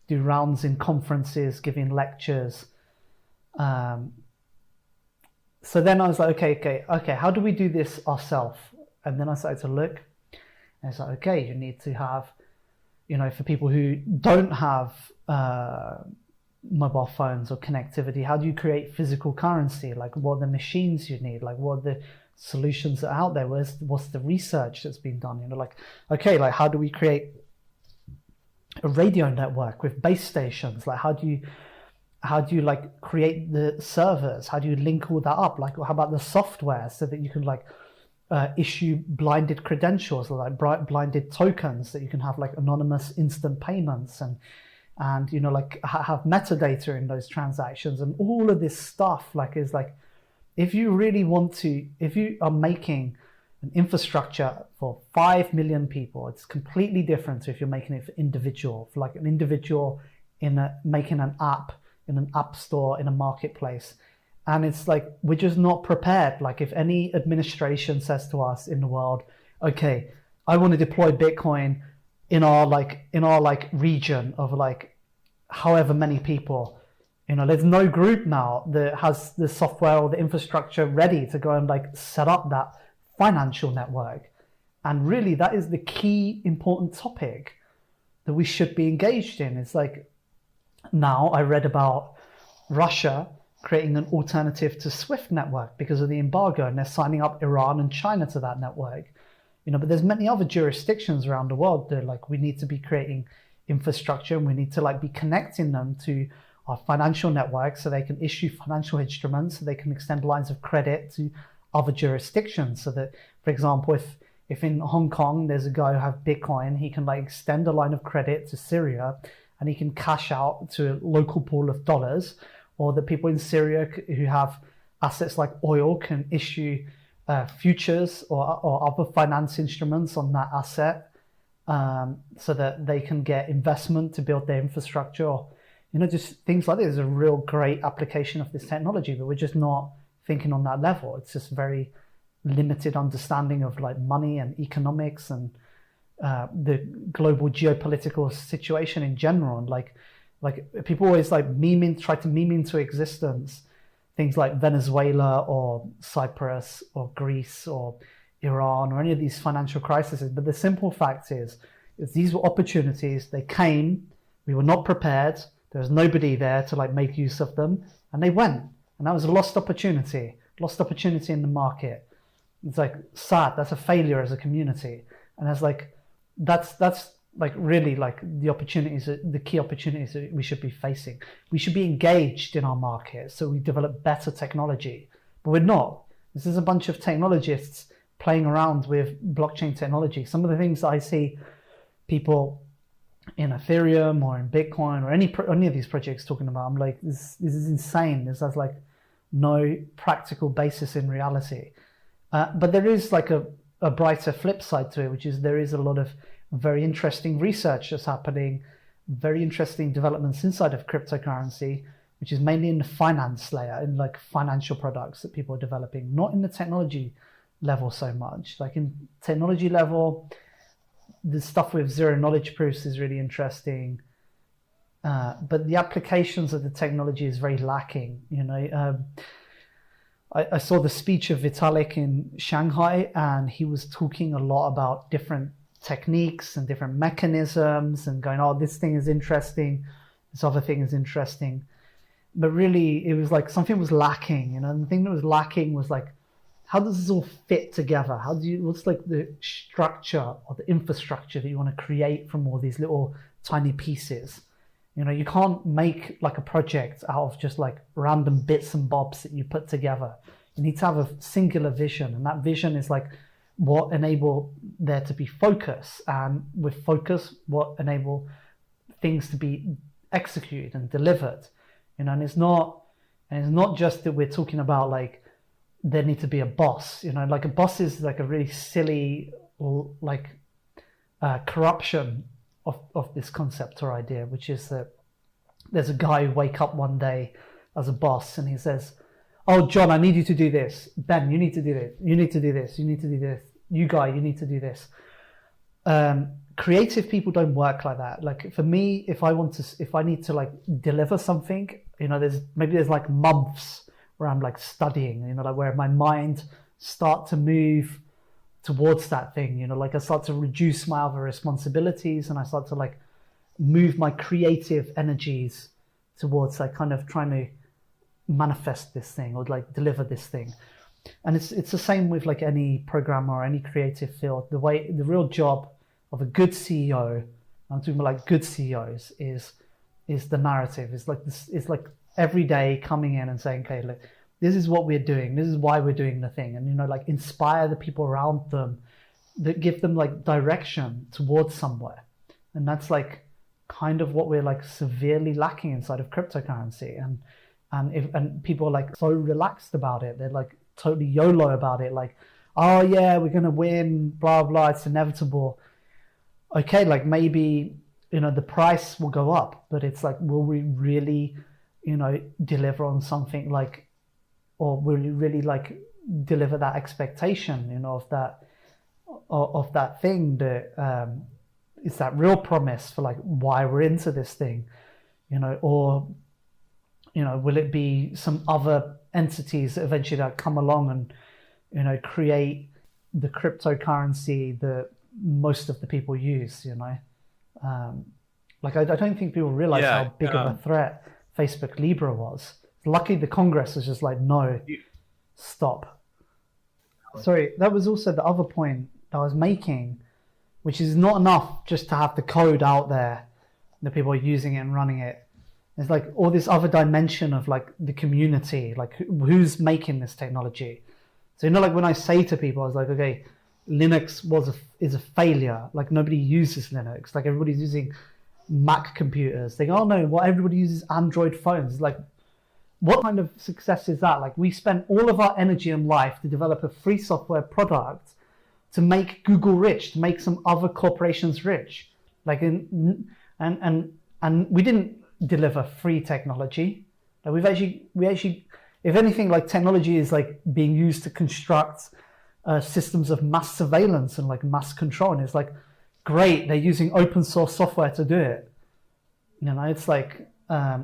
do rounds in conferences, giving lectures. So then I was like, okay, how do we do this ourselves? And then I started to look, and it's like, okay, you need to have, for people who don't have mobile phones or connectivity, how do you create physical currency? Like, what are the machines you need? Like, what are the solutions that are out there? What's the research that's been done? How do we create a radio network with base stations? Like, how do you like create the servers? How do you link all that up? Like, how about the software so that you can like issue blinded credentials, or like blinded tokens that you can have like anonymous instant payments and have metadata in those transactions, and all of this stuff is like, if you are making an infrastructure for 5 million people, it's completely different to if you're making it for individual, for like an individual making an app in an app store in a marketplace. And it's like, we're just not prepared. Like, if any administration says to us in the world, okay, I want to deploy Bitcoin in our region of like however many people, there's no group now that has the software or the infrastructure ready to go and like set up that financial network. And really, that is the key important topic that we should be engaged in. It's like, now I read about Russia creating an alternative to SWIFT network because of the embargo, and they're signing up Iran and China to that network. But there's many other jurisdictions around the world that like we need to be creating infrastructure, and we need to like be connecting them to our financial network so they can issue financial instruments, so they can extend lines of credit to other jurisdictions. So that, for example, if in Hong Kong there's a guy who has Bitcoin, he can like extend a line of credit to Syria, and he can cash out to a local pool of dollars. Or the people in Syria who have assets like oil can issue futures or other finance instruments on that asset, so that they can get investment to build their infrastructure. Or, just things like this is a real great application of this technology, but we're just not thinking on that level. It's just very limited understanding of like money and economics and the global geopolitical situation in general. And like people always try to meme into existence things like Venezuela or Cyprus or Greece or Iran or any of these financial crises. But the simple fact is these were opportunities. They came, we were not prepared. There was nobody there to like make use of them, and they went. And that was a lost opportunity in the market. It's like sad. That's a failure as a community. And it's like, that's like really like the opportunities, the key opportunities that we should be facing. We should be engaged in our market so we develop better technology, but we're not. This is a bunch of technologists playing around with blockchain technology. Some of the things that I see people in Ethereum or in Bitcoin or any of these projects talking about, I'm like, this is insane. This has like no practical basis in reality. But there is like a brighter flip side to it, which is there is a lot of very interesting research that's happening, very interesting developments inside of cryptocurrency, which is mainly in the finance layer, in like financial products that people are developing, not in the technology level so much. Like in technology level, the stuff with zero knowledge proofs is really interesting. But the applications of the technology is very lacking. I saw the speech of Vitalik in Shanghai, and he was talking a lot about different techniques and different mechanisms and going, oh, this thing is interesting, this other thing is interesting. But really, it was like something was lacking, and the thing that was lacking was like, how does this all fit together? What's like the structure or the infrastructure that you want to create from all these little tiny pieces? You can't make like a project out of just like random bits and bobs that you put together. You need to have a singular vision, and that vision is like what enable there to be focus, and with focus, what enable things to be executed and delivered. And it's not just that we're talking about like there need to be a boss. Like a boss is like a really silly like corruption of this concept or idea, which is that there's a guy who wake up one day as a boss and he says, oh, John, I need you to do this. Ben, you need to do this. You need to do this. You need to do this. You guy, you need to do this. Creative people don't work like that. Like for me, if I need to like deliver something, there's like months where I'm like studying, like where my mind start to move towards that thing, like I start to reduce my other responsibilities, and I start to like move my creative energies towards like kind of trying to manifest this thing or like deliver this thing. And it's the same with like any programmer or any creative field. The real job of a good CEO, I'm talking about like good CEOs, is the narrative. It's like this. It's like every day coming in and saying, okay, look, this is what we're doing. This is why we're doing the thing. And, like inspire the people around them, that give them like direction towards somewhere. And that's like kind of what we're like severely lacking inside of cryptocurrency. And people are like so relaxed about it. They're like totally YOLO about it. Like, oh yeah, we're going to win, blah, blah. It's inevitable. Okay. Like maybe, the price will go up, but it's like, will we really, deliver on something like, or will you really like deliver that expectation, of that thing that is that real promise for like why we're into this thing, or will it be some other entities that eventually that come along and create the cryptocurrency that most of the people use, like I don't think people realize how big of a threat Facebook Libra was. Luckily, the Congress was just like, no, stop. Sorry, that was also the other point that I was making, which is not enough just to have the code out there, that people are using it and running it. There's like all this other dimension of like the community, like who's making this technology. So, like when I say to people, I was like, okay, Linux is a failure. Like nobody uses Linux. Like everybody's using Mac computers. They go, oh no, everybody uses Android phones. Like, what kind of success is that? Like we spent all of our energy and life to develop a free software product to make Google rich, to make some other corporations rich. Like and we didn't deliver free technology. Like we actually, if anything, like technology is like being used to construct systems of mass surveillance and like mass control. And it's like, great, they're using open source software to do it. It's like,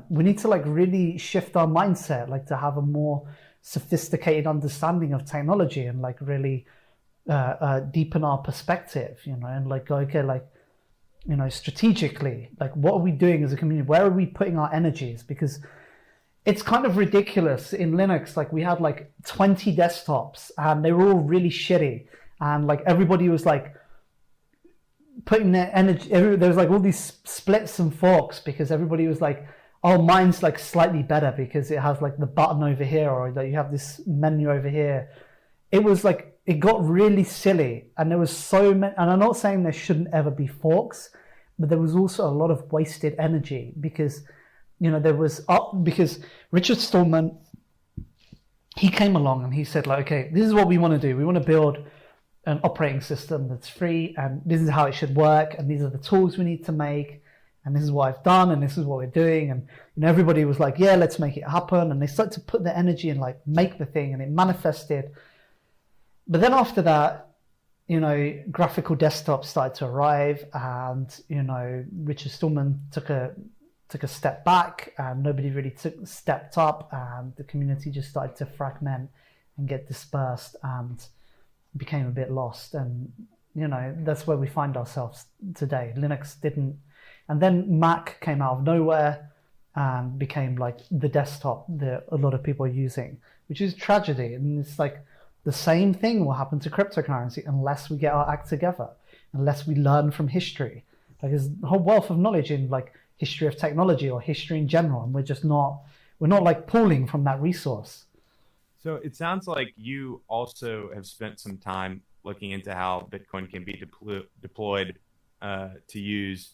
we need to like really shift our mindset, like to have a more sophisticated understanding of technology and like really deepen our perspective, and like go, okay, like, strategically, like what are we doing as a community? Where are we putting our energies? Because it's kind of ridiculous in Linux. Like we had like 20 desktops and they were all really shitty. And like everybody was like putting their energy, there was like all these splits and forks because everybody was like, oh, mine's like slightly better because it has like the button over here, or that you have this menu over here. It was like, it got really silly, and there was so many, and I'm not saying there shouldn't ever be forks, but there was also a lot of wasted energy because, because Richard Stallman, he came along and he said like, okay, this is what we want to do. We want to build an operating system that's free, and this is how it should work, and these are the tools we need to make, and this is what I've done, and this is what we're doing. And everybody was like, yeah, let's make it happen. And they started to put their energy and like make the thing, and it manifested. But then after that, graphical desktops started to arrive, and Richard Stallman took a step back, and nobody really stepped up, and the community just started to fragment and get dispersed and became a bit lost. And that's where we find ourselves today. Linux didn't, and then Mac came out of nowhere and became like the desktop that a lot of people are using, which is tragedy. And it's like the same thing will happen to cryptocurrency unless we get our act together, unless we learn from history. Like there's a whole wealth of knowledge in like history of technology or history in general, and we're not like pulling from that resource. So it sounds like you also have spent some time looking into how Bitcoin can be deployed to use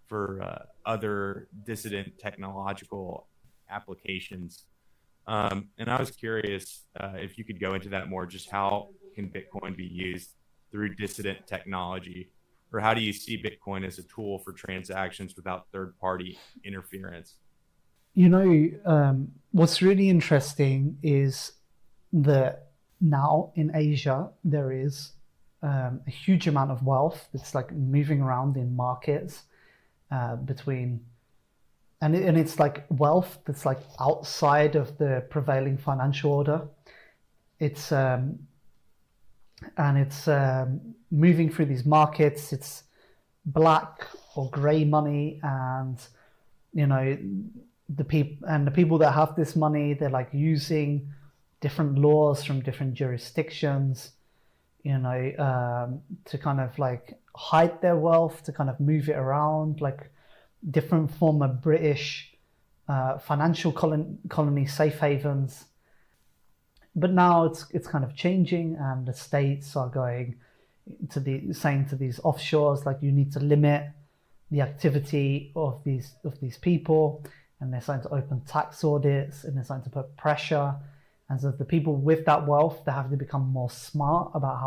for other dissident technological applications. And I was curious if you could go into that more, just how can Bitcoin be used through dissident technology, or how do you see Bitcoin as a tool for transactions without third-party interference? What's really interesting is that now in Asia, there is a huge amount of wealth that's like moving around in markets between, and it's like wealth that's like outside of the prevailing financial order. It's moving through these markets. It's black or grey money, and the people that have this money, they're like using different laws from different jurisdictions, to kind of like hide their wealth, to kind of move it around, like different former British financial colony safe havens. But now it's kind of changing, and the states are saying to these offshores, like, you need to limit the activity of these people, and they're starting to open tax audits, and they're starting to put pressure. And so the people with that wealth, they have to become more smart about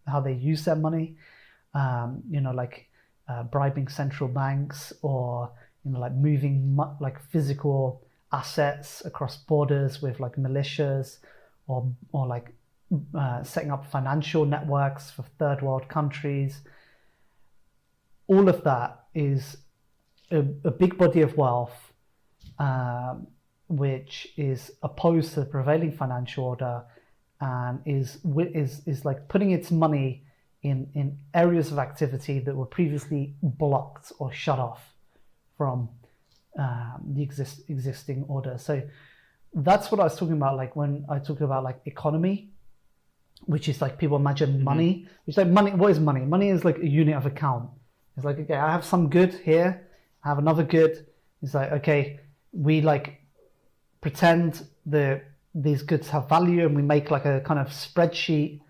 how they use their money, bribing central banks, or like moving like physical assets across borders with like militias, or like setting up financial networks for third world countries. All of that is a big body of wealth, which is opposed to the prevailing financial order, and is like putting its money in areas of activity that were previously blocked or shut off from the existing order. So that's what I was talking about, like when I talk about like economy, which is like people imagine money, which like money. What is money? Money is like a unit of account. It's like, okay, I have some good here, I have another good. It's like, okay, we like pretend that these goods have value, and we make like a kind of spreadsheet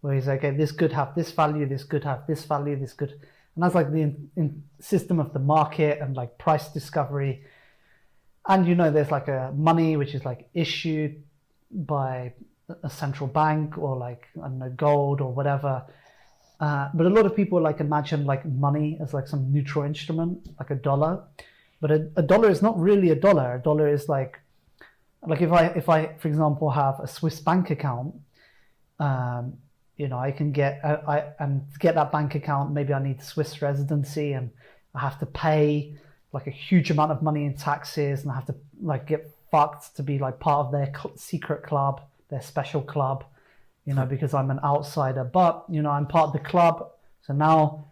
where it's like, okay, this good have this value, this good have this value, this good, and that's like the system of the market and like price discovery. And there's like a money which is like issued by a central bank, or like, I don't know, gold or whatever. But a lot of people like imagine like money as like some neutral instrument, like a dollar. But a dollar is not really a dollar. A dollar is like if I for example have a Swiss bank account, I can get and to get that bank account, maybe I need Swiss residency, and I have to pay like a huge amount of money in taxes, and I have to like get fucked to be like part of their secret club, their special club, because I'm an outsider. But I'm part of the club, so now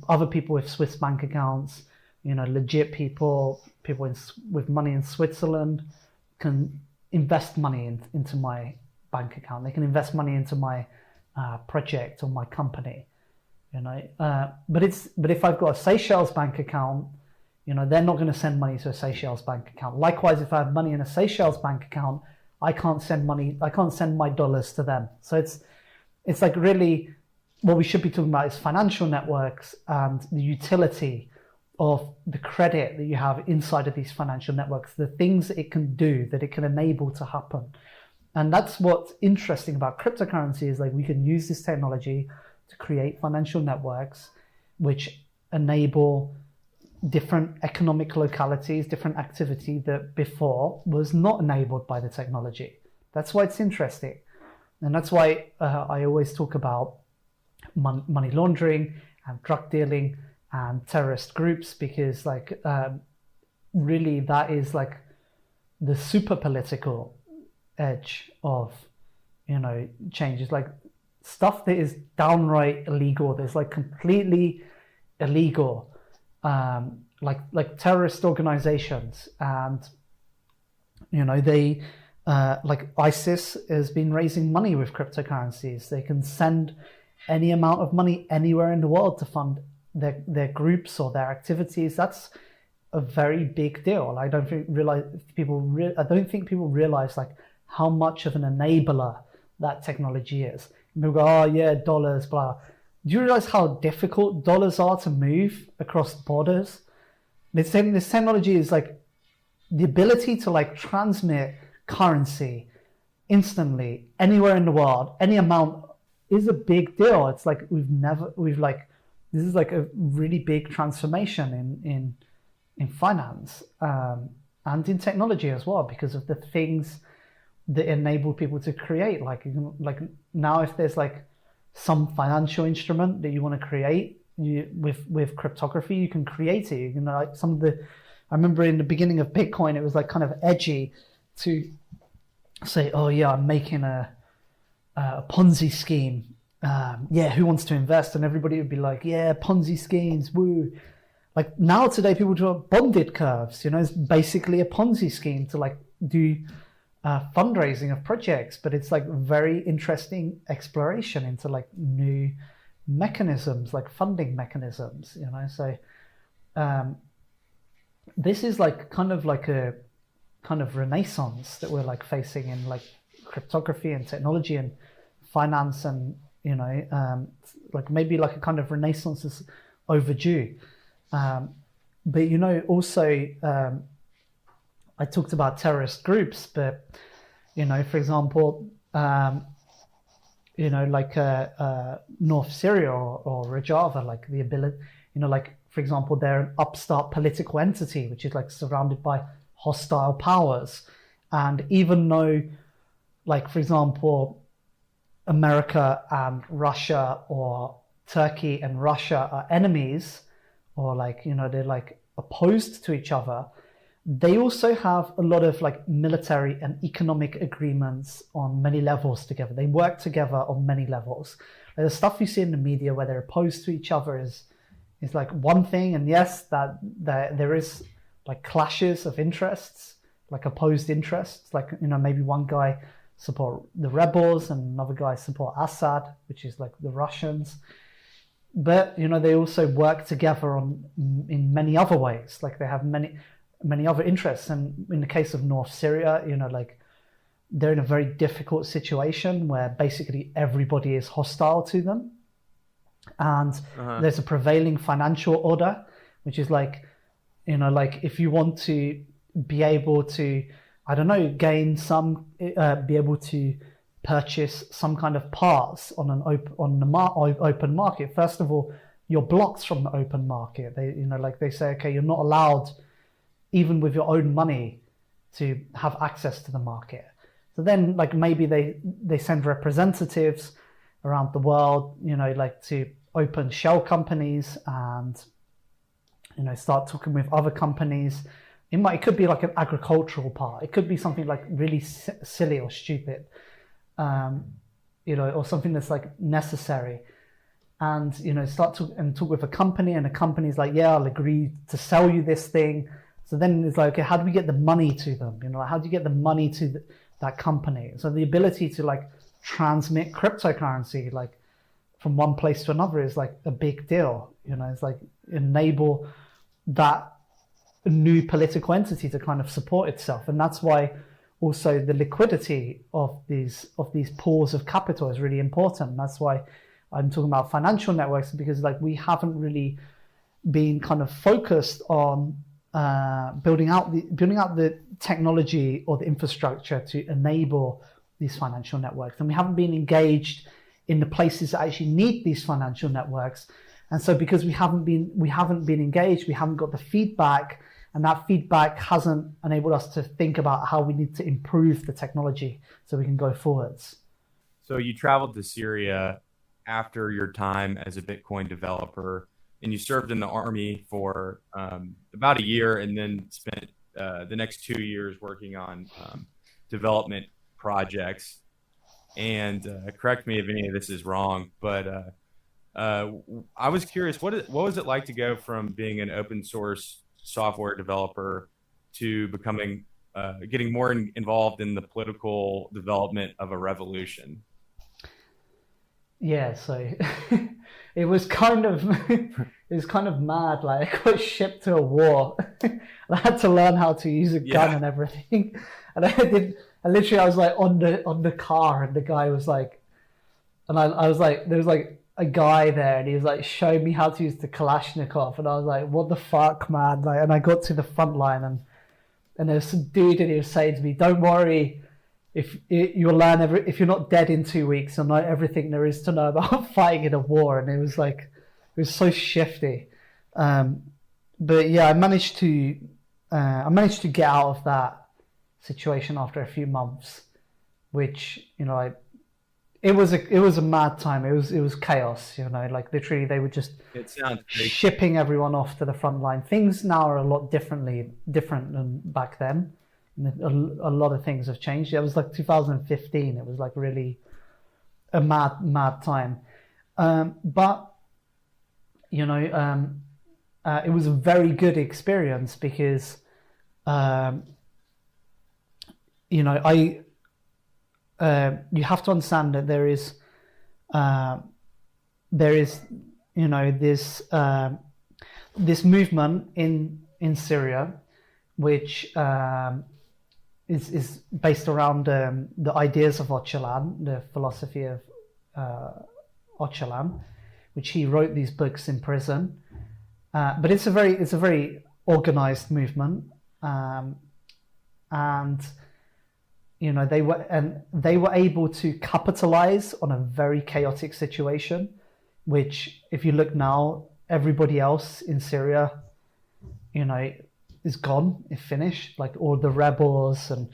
other people with Swiss bank accounts, legit people with money in Switzerland can invest money into my bank account. They can invest money into my project or my company, but if I've got a Seychelles bank account, they're not going to send money to a Seychelles bank account. Likewise, if I have money in a Seychelles bank account, I can't send my dollars to them. So it's like really what we should be talking about is financial networks and the utility of the credit that you have inside of these financial networks, the things that it can do, that it can enable to happen. And that's what's interesting about cryptocurrency, is like we can use this technology to create financial networks which enable different economic localities, different activity that before was not enabled by the technology. That's why it's interesting. And that's why I always talk about money laundering and drug dealing and terrorist groups, because like really that is like the super political edge of, you know, changes, like stuff that is downright illegal, that's like completely illegal, like terrorist organizations. And you know, they like ISIS has been raising money with cryptocurrencies. They can send any amount of money anywhere in the world to fund their groups or their activities. That's a very big deal. I don't think people realize like how much of an enabler that technology is. And people go, oh yeah, dollars, blah. Do you realize how difficult dollars are to move across borders? This technology is like the ability to like transmit currency instantly anywhere in the world, any amount, is a big deal. It's like this is like a really big transformation in finance and in technology as well, because of the things that enable people to create. Like now, if there's like some financial instrument that you want to create, with cryptography, you can create it. You know, like I remember in the beginning of Bitcoin, it was like kind of edgy to say, oh yeah, I'm making a Ponzi scheme. Yeah, who wants to invest? And everybody would be like, yeah, Ponzi schemes, woo. Like now today, people do bonded curves. You know, it's basically a Ponzi scheme to like do fundraising of projects, but it's like very interesting exploration into like new mechanisms, like funding mechanisms. You know, so this is like kind of a renaissance that we're like facing in like cryptography and technology and finance, and you know, like maybe like a kind of renaissance is overdue. But you know, also I talked about terrorist groups, but you know, for example, you know, like North Syria or Rojava, like the ability, you know, like for example, they're an upstart political entity which is like surrounded by hostile powers, and even though, like for example, America and Russia or Turkey and Russia are enemies, or like, you know, they're like opposed to each other, they also have a lot of like military and economic agreements on many levels together. They work together on many levels. Like the stuff you see in the media where they're opposed to each other is like one thing, and yes, that there is like clashes of interests, like opposed interests, like, you know, maybe one guy support the rebels and another guy support Assad, which is like the Russians. But you know, they also work together in many other ways. Like they have many other interests. And in the case of North Syria, you know, like they're in a very difficult situation where basically everybody is hostile to them, and there's a prevailing financial order, which is like, you know, like if you want to be able to, I don't know, gain some, be able to purchase some kind of parts on the open market. First of all, you're blocked from the open market. They, you know, like they say, okay, you're not allowed, even with your own money, to have access to the market. So then, like maybe they send representatives around the world, you know, like to open shell companies and, you know, start talking with other companies. It could be like an agricultural part. It could be something like really silly or stupid, you know, or something that's like necessary. And, you know, start to talk with a company, and the company's like, yeah, I'll agree to sell you this thing. So then it's like, okay, how do we get the money to them? You know, how do you get the money to that company? So the ability to like transmit cryptocurrency, like from one place to another, is like a big deal. You know, it's like enable that new political entity to kind of support itself. And that's why also the liquidity of these pools of capital is really important. That's why I'm talking about financial networks, because like we haven't really been kind of focused on building out the technology or the infrastructure to enable these financial networks, and we haven't been engaged in the places that actually need these financial networks, And so because we haven't been engaged, we haven't got the feedback, and that feedback hasn't enabled us to think about how we need to improve the technology so we can go forwards. So you traveled to Syria after your time as a Bitcoin developer, and you served in the army for about a year, and then spent the next 2 years working on development projects. And correct me if any of this is wrong, but I was curious, what was it like to go from being an open source software developer to becoming getting more involved in the political development of a revolution? Yeah, so it was kind of mad. Like, I got shipped to a war. I had to learn how to use a gun and everything. And I was like on the car, and the guy was like, and I was like, there was like a guy there, and he was like showing me how to use the Kalashnikov, and I was like, what the fuck, man? Like, and I got to the front line, and there was some dude, and he was saying to me, don't worry, if you'll learn if you're not dead in 2 weeks, you'll know everything there is to know about fighting in a war. And it was so shifty. But yeah, I managed to get out of that situation after a few months, which, you know, it was a mad time. It was chaos, you know, like literally they were just shipping everyone off to the front line. Things now are a lot different than back then. A lot of things have changed. It was like 2015. It was like really a mad time. But, you know, it was a very good experience because, you know, you have to understand that there is, you know, this movement in Syria, which is based around the ideas of Öcalan, the philosophy of Öcalan, which he wrote these books in prison. But it's a very organized movement, and you know they were able to capitalize on a very chaotic situation, which, if you look now, everybody else in Syria, you know, is gone, is finished. Like all the rebels and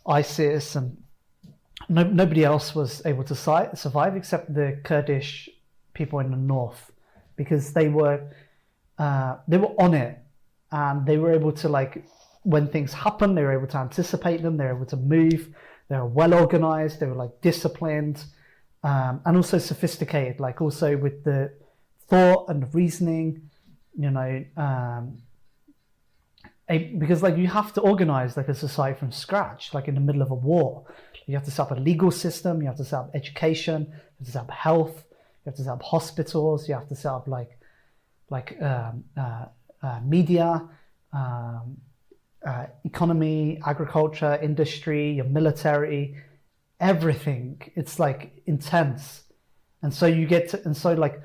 ISIS, and nobody else was able to survive except the Kurdish people in the north, because they were on it, and they were able to, like, when things happen, they were able to anticipate them. They were able to move. They were well organized. They were like disciplined, and also sophisticated. Like also with the thought and reasoning, you know. Because like you have to organize like a society from scratch, like in the middle of a war. You have to set up a legal system, you have to set up education, you have to set up health, you have to set up hospitals, you have to set up media, economy, agriculture, industry, your military, everything. It's like intense. And so like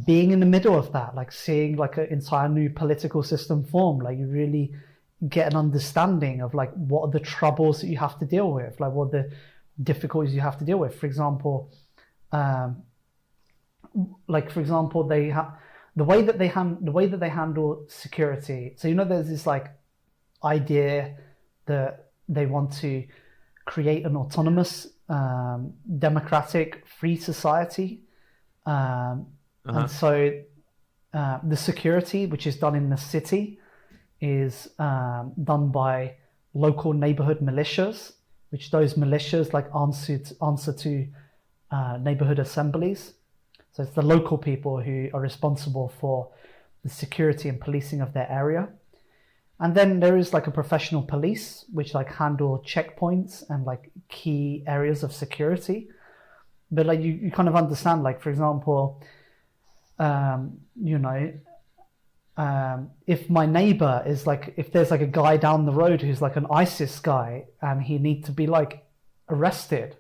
being in the middle of that, like seeing like an entire new political system form, like you really get an understanding of like what are the troubles that you have to deal with, like what are the difficulties you have to deal with. For example, the way that they handle security. So, you know, there's this like idea that they want to create an autonomous, democratic, free society. And so the security, which is done in the city, is done by local neighborhood militias, which those militias like answer to neighborhood assemblies. So it's the local people who are responsible for the security and policing of their area. And then there is like a professional police, which like handle checkpoints and like key areas of security. But like you kind of understand, like, for example, you know, if my neighbor is like, if there's like a guy down the road who's like an ISIS guy and he needs to be like arrested,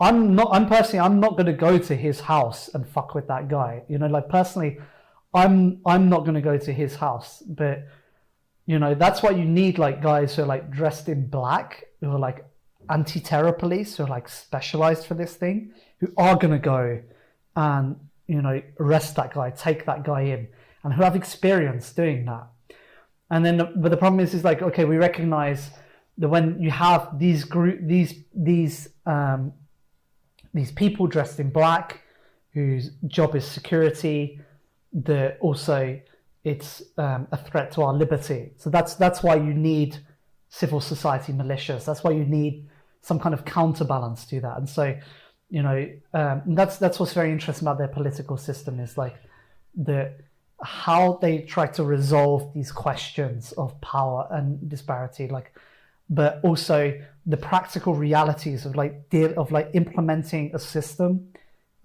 I'm not going to go to his house and fuck with that guy. You know, like personally, I'm not going to go to his house. But, you know, that's why you need like guys who are like dressed in black, who are like anti-terror police, who are like specialized for this thing, who are going to go and arrest that guy, take that guy in, and who have experience doing that. And then, but the problem is like, okay, we recognize that when you have these people dressed in black, whose job is security, that also it's a threat to our liberty. So that's why you need civil society militias. That's why you need some kind of counterbalance to that. And so, that's what's very interesting about their political system, is like how they try to resolve these questions of power and disparity, but also the practical realities of implementing a system,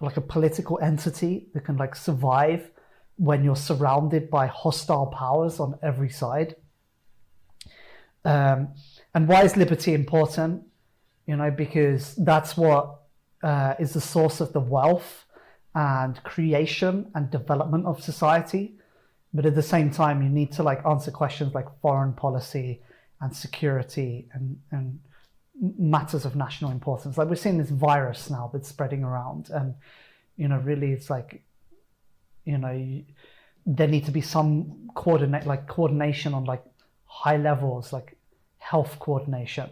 like a political entity that can survive when you're surrounded by hostile powers on every side. And why is liberty important? Because that's what is the source of the wealth and creation and development of society. But at the same time, you need to answer questions like foreign policy and security and matters of national importance. We're seeing this virus now that's spreading around, and really it's there need to be some coordination on high levels, health coordination,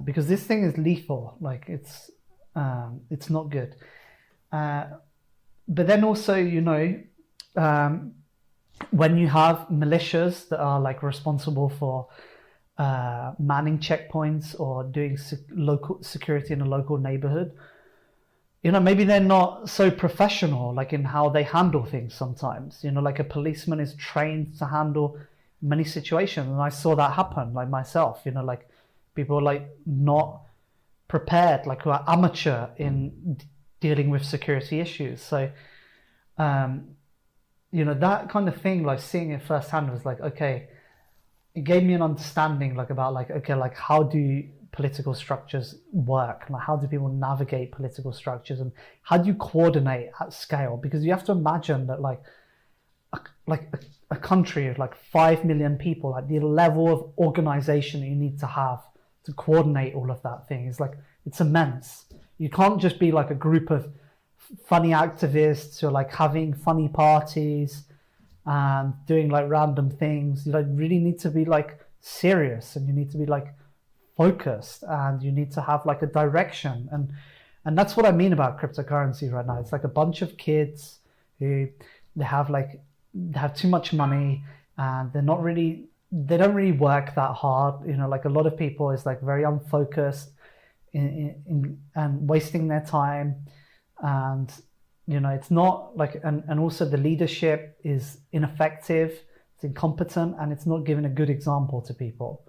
because this thing is lethal. It's not good. But then also, when you have militias that are responsible for manning checkpoints or doing local security in a local neighborhood, maybe they're not so professional in how they handle things sometimes. A policeman is trained to handle many situations, and I saw that happen myself. People are not prepared, who are amateur in dealing with security issues. So that kind of thing, seeing it firsthand was okay, it gave me an understanding about how do political structures work, how do people navigate political structures, and how do you coordinate at scale? Because you have to imagine that a country of 5 million people, the level of organization that you need to have to coordinate all of that thing is it's immense. You can't just be a group of funny activists who are having funny parties and doing random things. You really need to be serious, and you need to be focused, and you need to have a direction. And that's what I mean about cryptocurrency right now. It's a bunch of kids who they have too much money, and they don't really work that hard. A lot of people is very unfocused in and wasting their time, and it's not and also the leadership is ineffective, it's incompetent, and it's not giving a good example to people.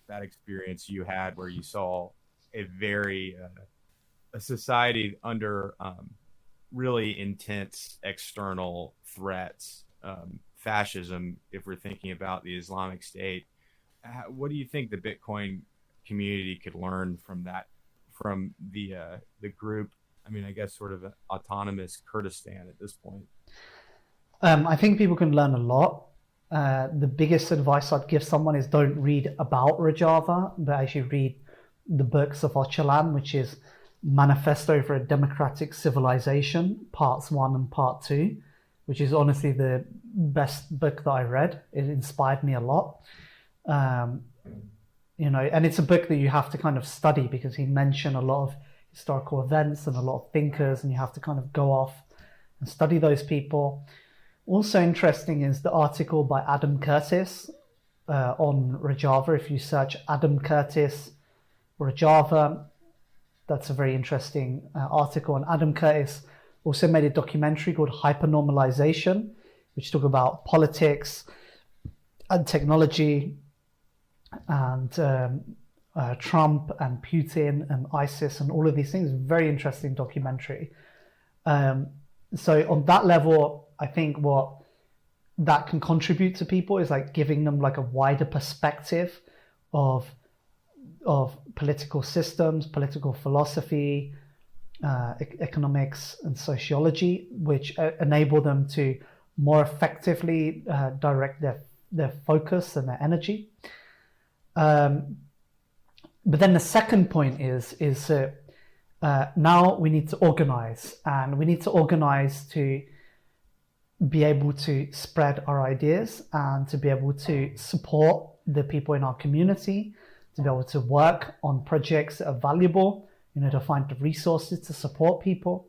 That experience you had where you saw a very a society under really intense external threats, fascism, if we're thinking about the Islamic State. What do you think the Bitcoin community could learn from that, from the group? I mean, I guess sort of autonomous Kurdistan at this point. I think people can learn a lot. The biggest advice I'd give someone is don't read about Rojava, but actually read the books of Öcalan, which is Manifesto for a Democratic Civilization, parts 1 and part 2, which is honestly the best book that I read. It inspired me a lot. And it's a book that you have to kind of study, because he mentioned a lot of historical events and a lot of thinkers, and you have to kind of go off and study those people. Also interesting is the article by Adam Curtis on Rojava. If you search Adam Curtis Rojava, that's a very interesting article. And Adam Curtis also made a documentary called Hypernormalization, which talk about politics and technology and Trump and Putin and ISIS and all of these things. Very interesting documentary. So on that level, I think what that can contribute to people is giving them a wider perspective of political systems, political philosophy, economics and sociology, which enable them to more effectively direct their focus and their energy. But then the second point is now we need to organize, and we need to organize to be able to spread our ideas and to be able to support the people in our community, to be able to work on projects that are valuable, to find the resources to support people.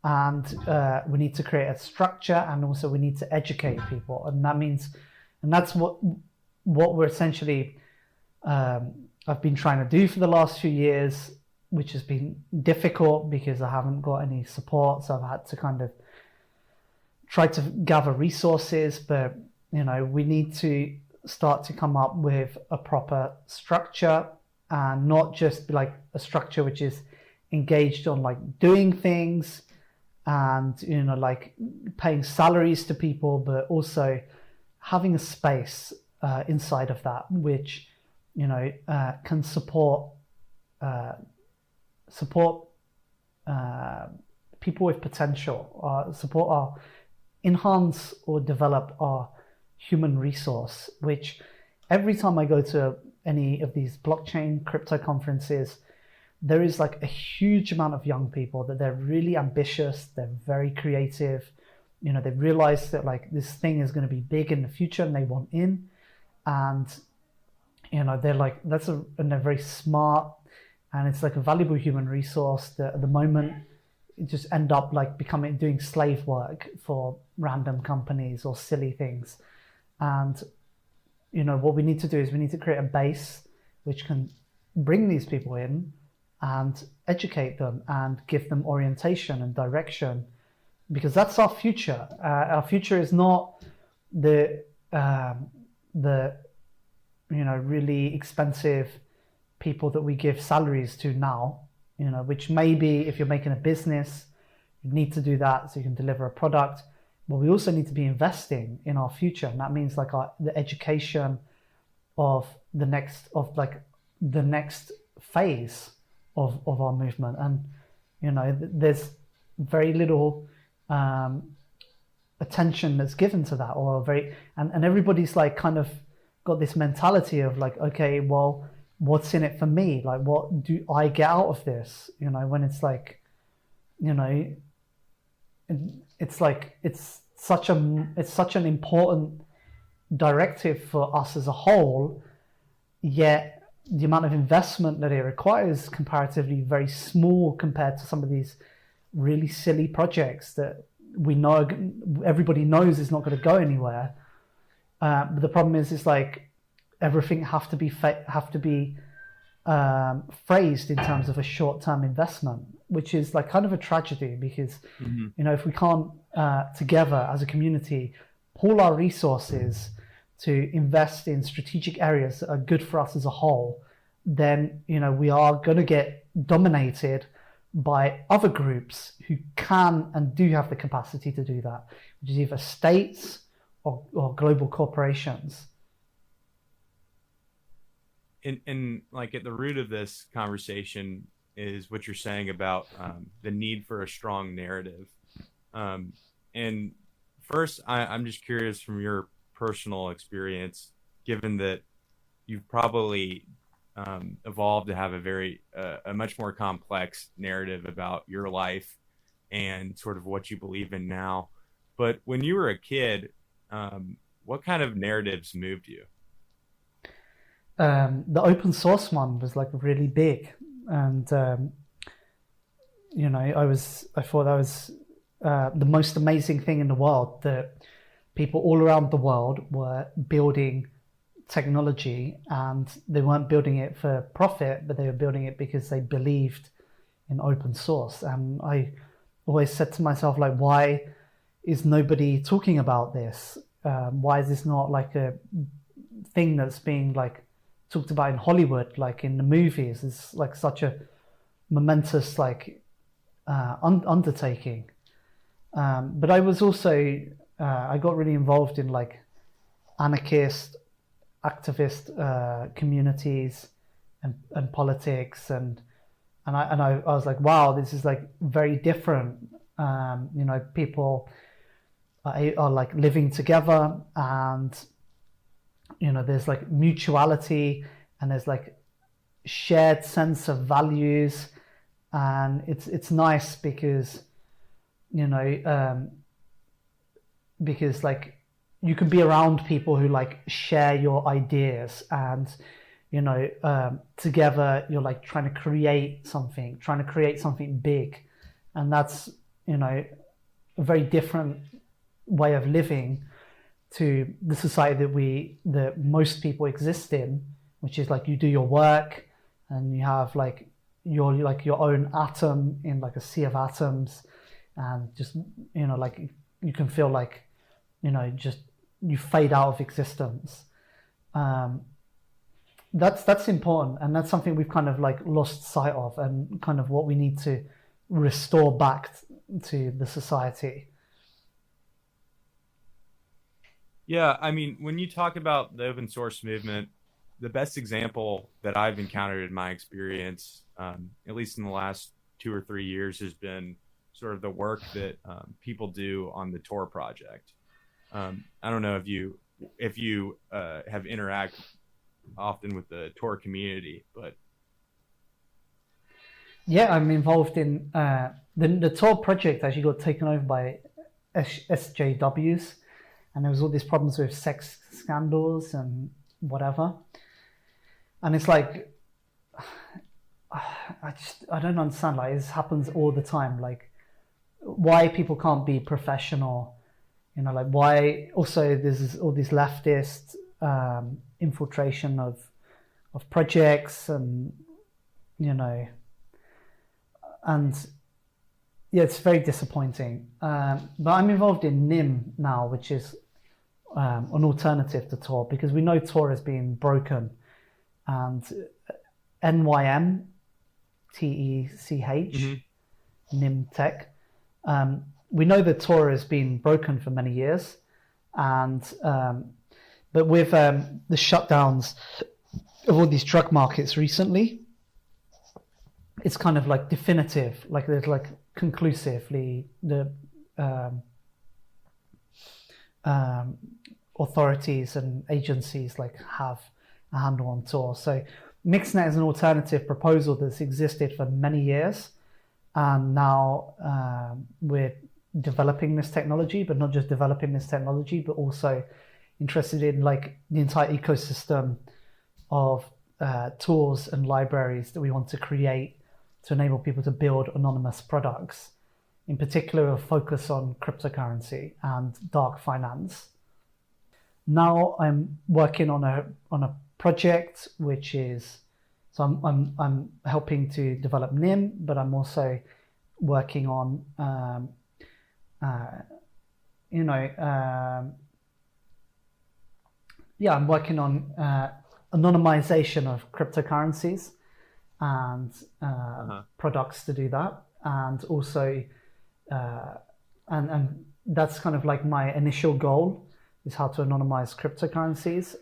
And we need to create a structure, and also we need to educate people. And that means, and that's what we're essentially, I've been trying to do for the last few years, which has been difficult because I haven't got any support. So I've had to kind of try to gather resources, but we need to start to come up with a proper structure, and not just like a structure which is engaged on like doing things and like paying salaries to people, but also having a space inside of that which can support people with potential, enhance or develop our human resource, which every time I go to any of these blockchain crypto conferences, there is like a huge amount of young people that they're really ambitious, they're very creative, they realize that like this thing is going to be big in the future and they want in, and they're like, and they're very smart, and it's like a valuable human resource that at the moment it just end up like doing slave work for random companies or silly things. And what we need to do is we need to create a base which can bring these people in and educate them and give them orientation and direction, because that's our future. Our future is not the really expensive people that we give salaries to now, which maybe if you're making a business, you need to do that so you can deliver a product. But we also need to be investing in our future, and that means like the education of the next phase of our movement. And there's very little attention that's given to that, or and everybody's like kind of got this mentality of like, okay, well, what's in it for me? Like, what do I get out of this? When it's like, it's like it's such an important directive for us as a whole, yet the amount of investment that it requires is comparatively very small compared to some of these really silly projects that we know everybody knows is not going to go anywhere. But the problem is like everything have to be phrased in terms of a short-term investment, which is like kind of a tragedy, because if we can't together as a community pool our resources to invest in strategic areas that are good for us as a whole, then we are going to get dominated by other groups who can and do have the capacity to do that, which is either states or global corporations. And like at the root of this conversation is what you're saying about the need for a strong narrative. And first, I'm just curious from your personal experience, given that you've probably evolved to have a much more complex narrative about your life and sort of what you believe in now. But when you were a kid, what kind of narratives moved you? The open source one was like really big, and I thought that was the most amazing thing in the world, that people all around the world were building technology, and they weren't building it for profit, but they were building it because they believed in open source. And I always said to myself, like, why is nobody talking about this? Why is this not like a thing that's being like talked about in Hollywood, like in the movies? It's like such a momentous like undertaking. But I was also I got really involved in like anarchist, activist communities and politics, and I was like, wow, this is like very different. People are like living together, and there's like mutuality, and there's like shared sense of values, and it's nice because because like you can be around people who like share your ideas, and together you're like trying to create something big, and that's a very different way of living to the society that most people exist in, which is like you do your work and you have like your own atom in like a sea of atoms, and just like you can feel like just you fade out of existence. That's important, and that's something we've kind of like lost sight of, and kind of what we need to restore back to the society. Yeah, I mean, when you talk about the open source movement, the best example that I've encountered in my experience, at least in the last 2 or 3 years, has been sort of the work that people do on the Tor project. I don't know if you have interacted often with the Tor community, but yeah, I'm involved in the Tor project. Actually got taken over by SJWs, and there was all these problems with sex scandals and whatever. And it's like, I don't understand. Like, this happens all the time. Like, why people can't be professional? Like why also there's all these leftist infiltration of projects, and and yeah, it's very disappointing. But I'm involved in NIM now, which is an alternative to Tor, because we know Tor has been broken, and NYM TECH NIM Tech. We know that Tor has been broken for many years, and but with the shutdowns of all these drug markets recently, it's kind of like definitive, like there's like conclusively the authorities and agencies like have a handle on Tor. So Mixnet is an alternative proposal that's existed for many years, and now we're developing this technology, but not just developing this technology, but also interested in like the entire ecosystem of tools and libraries that we want to create to enable people to build anonymous products, in particular a focus on cryptocurrency and dark finance. Now I'm working on a project which is, so I'm helping to develop NIM, but I'm also working on I'm working on anonymization of cryptocurrencies and products to do that, and also and that's kind of like my initial goal, is how to anonymize cryptocurrencies,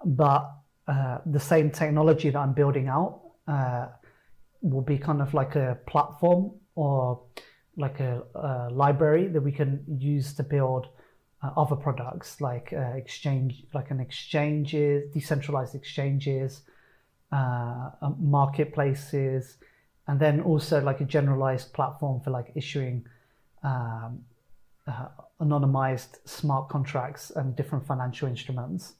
but the same technology that I'm building out will be kind of like a platform or like a library that we can use to build other products, like decentralized exchanges, marketplaces, and then also like a generalized platform for like issuing anonymized smart contracts and different financial instruments.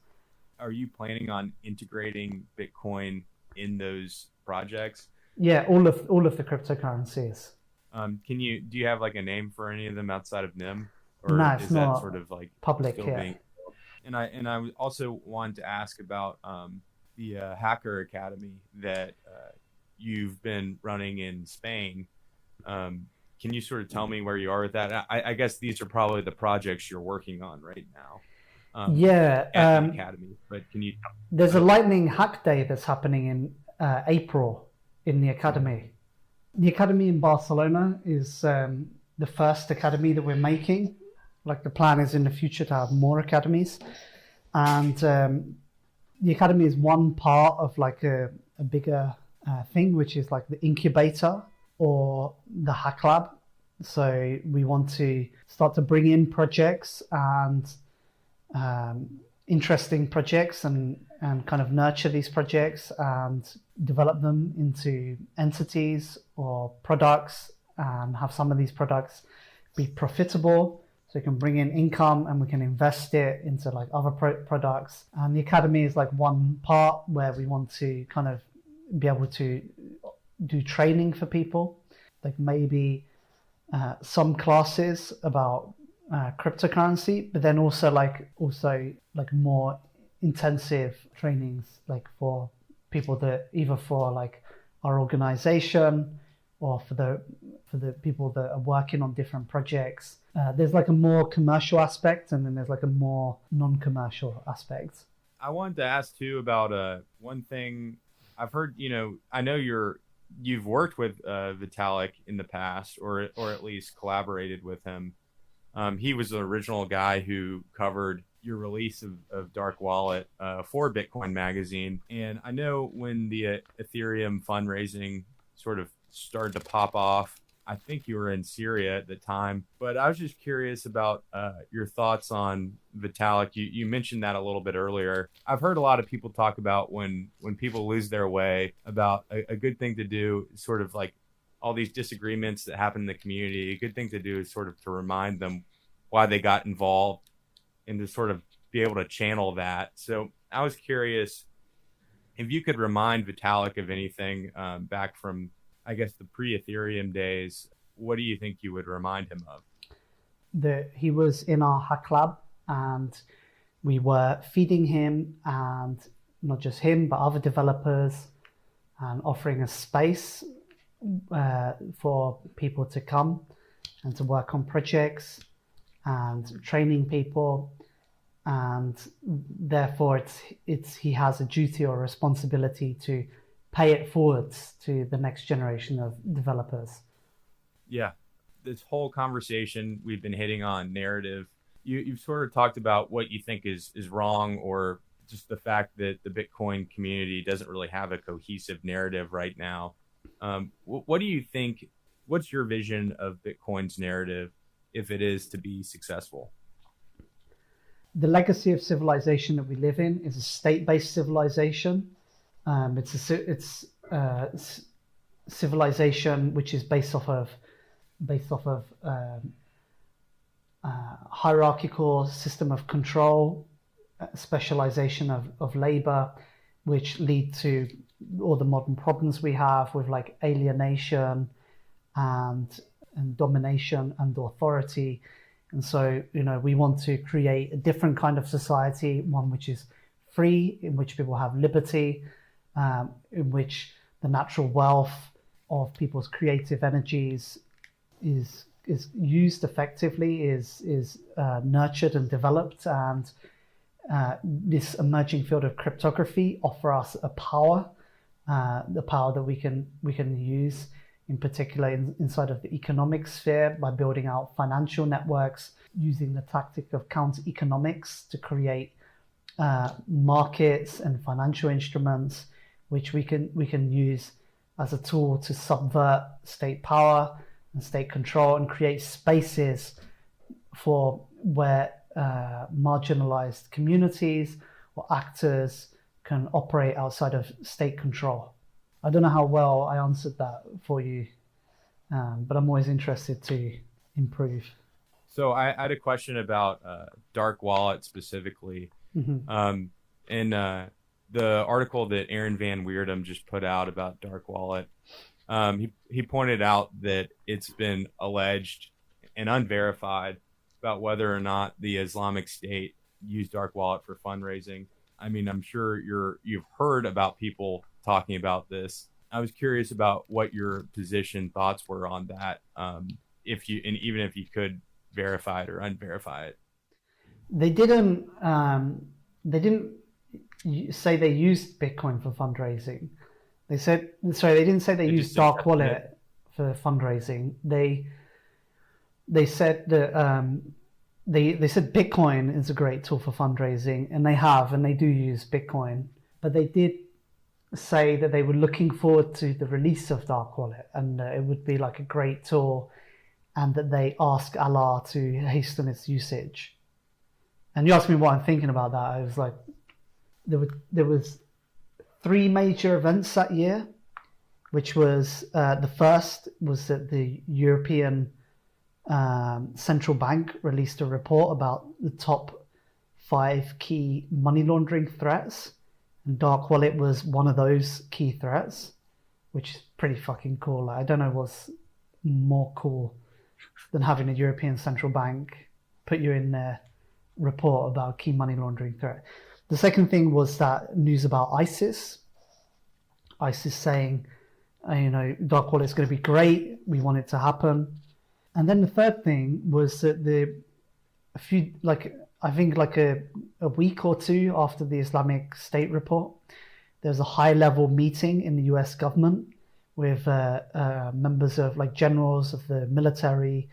Are you planning on integrating Bitcoin in those projects? Yeah, all of the cryptocurrencies. Do you have like a name for any of them outside of NIM? Or no, it's is not that sort of like public still yet. being... And I also wanted to ask about the Hacker Academy that you've been running in Spain. Can you sort of tell me where you are with that? I guess these are probably the projects you're working on right now. At the Academy, but can you tell me? There's a Lightning Hack Day that's happening in April in the Academy. The Academy in Barcelona is the first academy that we're making. Like, the plan is in the future to have more academies, and the Academy is one part of like a bigger thing, which is like the incubator or the Hack Lab. So we want to start to bring in projects and interesting projects and kind of nurture these projects and develop them into entities or products, and have some of these products be profitable so we can bring in income and we can invest it into like other products. And the academy is like one part where we want to kind of be able to do training for people, like maybe some classes about cryptocurrency, but then also like more intensive trainings like for people that either for like our organization or for the people that are working on different projects. There's like a more commercial aspect, and then there's like a more non-commercial aspect. I wanted to ask too about one thing I've heard. I know you've worked with Vitalik in the past, or at least collaborated with him. He was the original guy who covered your release of Dark Wallet for Bitcoin Magazine. And I know when the Ethereum fundraising sort of started to pop off, I think you were in Syria at the time. But I was just curious about your thoughts on Vitalik. You mentioned that a little bit earlier. I've heard a lot of people talk about when people lose their way, about a good thing to do, sort of like all these disagreements that happen in the community. A good thing to do is sort of to remind them why they got involved and to sort of be able to channel that. So I was curious if you could remind Vitalik of anything back from, I guess, the pre-Ethereum days. What do you think you would remind him of? That he was in our hack lab and we were feeding him, and not just him, but other developers, and offering a space for people to come and to work on projects and training people. And therefore he has a duty or responsibility to pay it forwards to the next generation of developers. Yeah, this whole conversation we've been hitting on narrative. You've sort of talked about what you think is wrong, or just the fact that the Bitcoin community doesn't really have a cohesive narrative right now. What do you think? What's your vision of Bitcoin's narrative if it is to be successful? The legacy of civilization that we live in is a state-based civilization. It's civilization which is based off of hierarchical system of control, specialization of labor, which lead to all the modern problems we have with like alienation and domination and authority. And so, we want to create a different kind of society, one which is free, in which people have liberty, in which the natural wealth of people's creative energies is used effectively, is nurtured and developed. And this emerging field of cryptography offer us a power, the power that we can use, in particular inside of the economic sphere, by building out financial networks, using the tactic of counter economics to create markets and financial instruments, which we can use as a tool to subvert state power and state control, and create spaces for where marginalized communities or actors can operate outside of state control. I don't know how well I answered that for you, but I'm always interested to improve. So I had a question about Dark Wallet specifically. Mm-hmm. In the article that Aaron Van Weerdum just put out about Dark Wallet, he pointed out that it's been alleged and unverified about whether or not the Islamic State used Dark Wallet for fundraising. I mean, I'm sure you've heard about people talking about this. I was curious about what your thoughts were on that, even if you could verify it or unverify it. They didn't say they used Bitcoin for fundraising. They didn't say they used Dark Wallet for fundraising. They said that they said Bitcoin is a great tool for fundraising, and they do use Bitcoin. But they did say that they were looking forward to the release of Dark Wallet, and it would be like a great tool, and that they ask Allah to hasten its usage. And you asked me what I'm thinking about that. I was like, there was three major events that year, which was the first was that the European Central Bank released a report about the top 5 key money laundering threats, and dark wallet was one of those key threats, which is pretty fucking cool. I don't know what's more cool than having a European Central Bank put you in their report about key money laundering threat. The second thing was that news about ISIS saying, dark wallet is going to be great. We want it to happen. And then the third thing was that I think a week or two after the Islamic State report, there was a high-level meeting in the US government with members of generals of the military,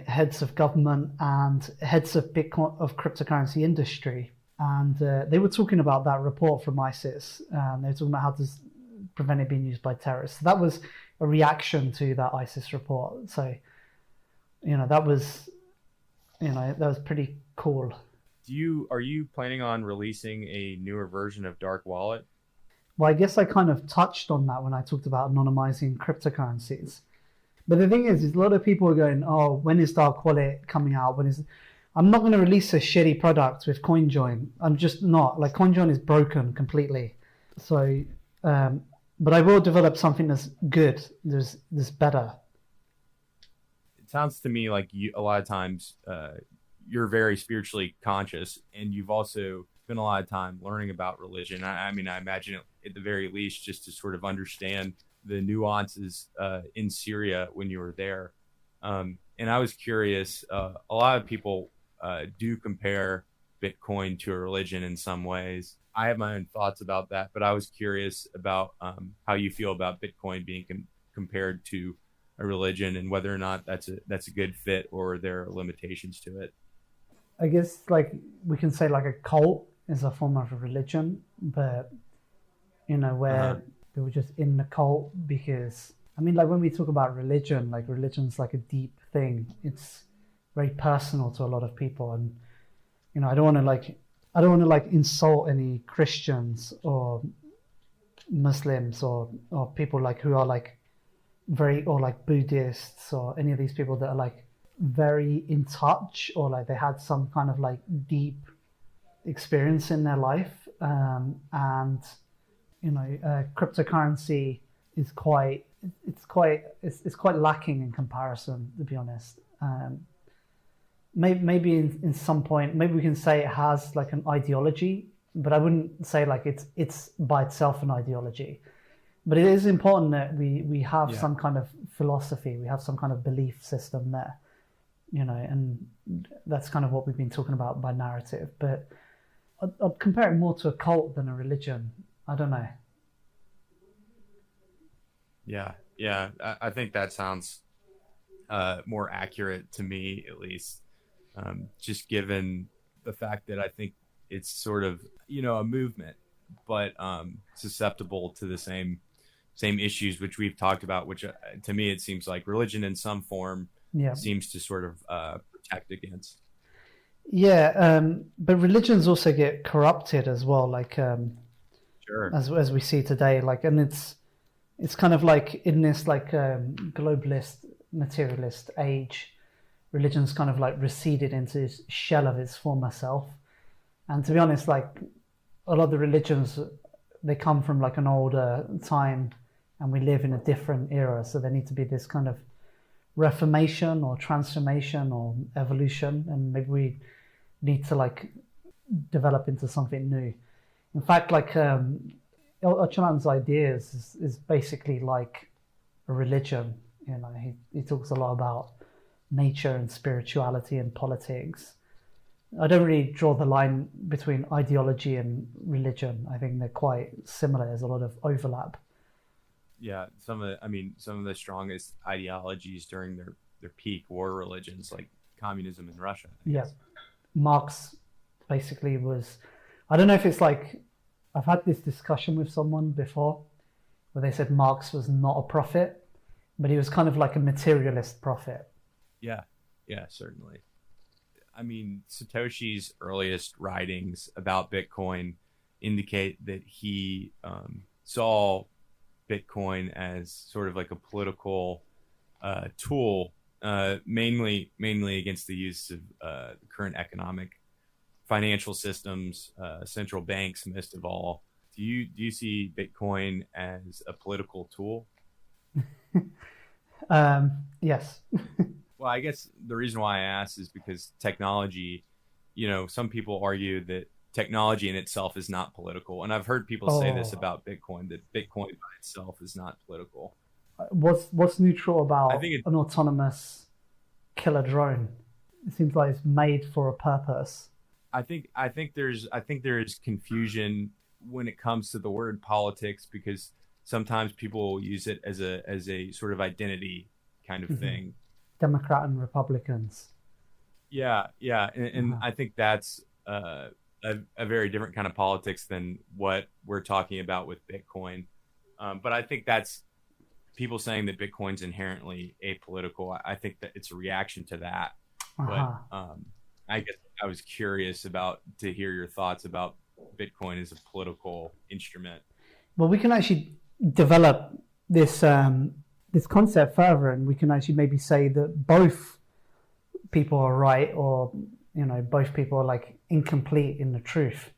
heads of government and heads of Bitcoin, of cryptocurrency industry. And they were talking about that report from ISIS. And they were talking about how to prevent it being used by terrorists. So that was a reaction to that ISIS report. So, that was pretty cool. Are you planning on releasing a newer version of Dark Wallet? Well, I guess I kind of touched on that when I talked about anonymizing cryptocurrencies. But the thing is a lot of people are going, oh, when is Dark Wallet coming out? I'm not going to release a shitty product with CoinJoin. I'm just not. CoinJoin is broken completely. So, but I will develop something that's good, that's better. It sounds to me like a lot of times you're very spiritually conscious, and you've also spent a lot of time learning about religion. I imagine at the very least just to sort of understand the nuances in Syria when you were there. And I was curious, a lot of people do compare Bitcoin to a religion in some ways. I have my own thoughts about that, but I was curious about how you feel about Bitcoin being compared to a religion, and whether or not that's a good fit or there are limitations to it. I guess we can say a cult is a form of a religion, but where they were just in the cult because when we talk about religion, religion's a deep thing. It's very personal to a lot of people, and I don't want to insult any Christians or Muslims or people who are very, or Buddhists or any of these people that are very in touch, or they had some kind of deep experience in their life, and cryptocurrency is quite lacking in comparison, to be honest. Maybe in some point, maybe we can say it has an ideology, but I wouldn't say it's by itself an ideology. But it is important that we have some kind of philosophy, we have some kind of belief system there, and that's kind of what we've been talking about by narrative. But I'd compare it more to a cult than a religion. I don't know. Yeah. I think that sounds more accurate to me, at least. Just given the fact that I think it's sort of, a movement, but susceptible to the same issues which we've talked about, which to me it seems like religion in some form seems to sort of protect against. Yeah, but religions also get corrupted as well, sure, as we see today. And it's kind of in this globalist, materialist age, religion's kind of receded into this shell of its former self. And to be honest, a lot of the religions, they come from an older time, and we live in a different era. So there need to be this kind of reformation or transformation or evolution, and maybe we need to develop into something new. In fact, Öcalan's ideas is basically like a religion. He talks a lot about nature and spirituality and politics. I don't really draw the line between ideology and religion. I think they're quite similar. There's a lot of overlap. Yeah, some of the strongest ideologies during their peak were religions, like communism in Russia. Yeah, Marx basically was. I don't know if it's I've had this discussion with someone before, where they said Marx was not a prophet, but he was kind of a materialist prophet. Yeah, certainly. I mean, Satoshi's earliest writings about Bitcoin indicate that he saw Bitcoin as sort of like a political tool, mainly against the use of the current economic financial systems, central banks most of all. Do you see Bitcoin as a political tool? Yes. Well, I guess the reason why I asked is because technology, some people argue that technology in itself is not political. And I've heard people say this about Bitcoin, that Bitcoin by itself is not political. What's neutral about an autonomous killer drone? It seems like it's made for a purpose. I think there's confusion when it comes to the word politics, because sometimes people use it as a sort of identity kind of thing. Democrat and Republicans. Yeah. And I think that's a very different kind of politics than what we're talking about with Bitcoin. But I think that's people saying that Bitcoin's inherently apolitical. I think that it's a reaction to that. But I guess I was curious to hear your thoughts about Bitcoin as a political instrument. Well, we can actually develop this concept further, and we can actually maybe say that both people are right, or both people are like incomplete in the truth,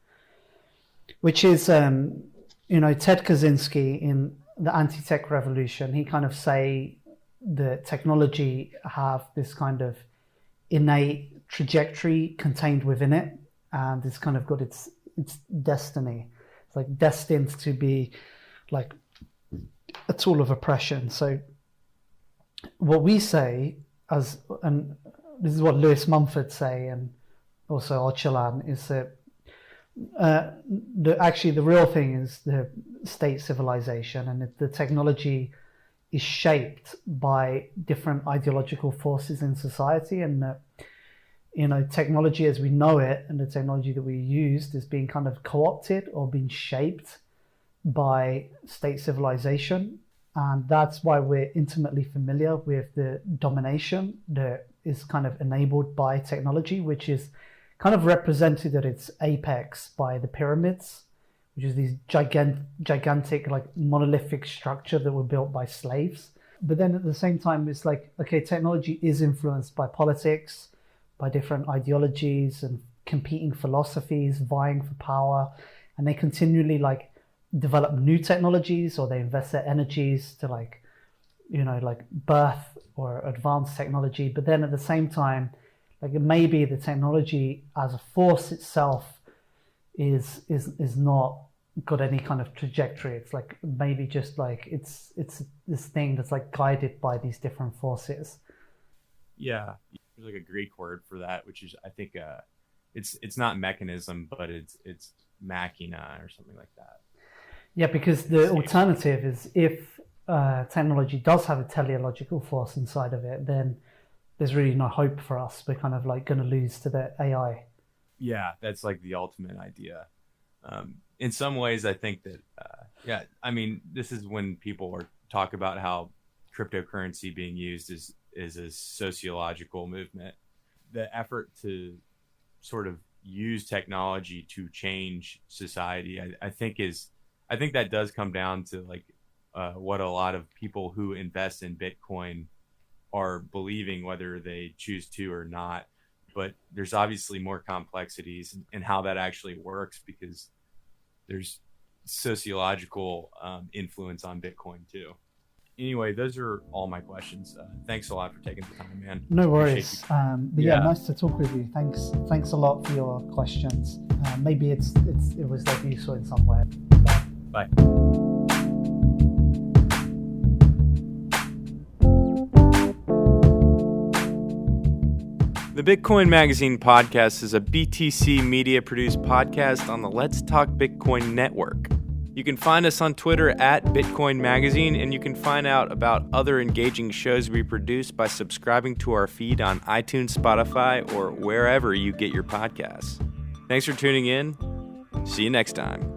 which is Ted Kaczynski in the anti-tech revolution. He kind of say that technology have this kind of innate trajectory contained within it, and it's kind of got its destiny. It's like destined to be like a tool of oppression. So what we say, and this is what Lewis Mumford say, and also Öcalan, is that the real thing is the state civilization, and the technology is shaped by different ideological forces in society, and that technology as we know it and the technology that we used is being kind of co-opted or being shaped by state civilization. And that's why we're intimately familiar with the domination that is kind of enabled by technology, which is kind of represented at its apex by the pyramids, which is these gigantic like monolithic structure that were built by slaves. But then at the same time, it's like, okay, technology is influenced by politics, by different ideologies and competing philosophies, vying for power, and they continually like develop new technologies, or they invest their energies to like birth or advanced technology. But then at the same time, like maybe the technology as a force itself is not got any kind of trajectory. It's like maybe just like it's this thing that's like guided by these different forces. Yeah, there's like a Greek word for that, which is, I think it's not mechanism, but it's machina or something like that. Yeah, because the alternative is if technology does have a teleological force inside of it, then there's really no hope for us. We're kind of like going to lose to the AI. Yeah, that's like the ultimate idea. In some ways, I think that, this is when people talk about how cryptocurrency being used is a sociological movement. The effort to sort of use technology to change society, I think that does come down to like what a lot of people who invest in Bitcoin are believing, whether they choose to or not. But there's obviously more complexities in how that actually works, because there's sociological influence on Bitcoin too. Anyway, those are all my questions. Thanks a lot for taking the time, man. No worries. Nice to talk with you. Thanks a lot for your questions. Maybe it was like useful in some way. Bye. The Bitcoin Magazine podcast is a BTC Media produced podcast on the Let's Talk Bitcoin network. You can find us on Twitter at Bitcoin Magazine, and you can find out about other engaging shows we produce by subscribing to our feed on iTunes, Spotify, or wherever you get your podcasts. Thanks for tuning in. See you next time.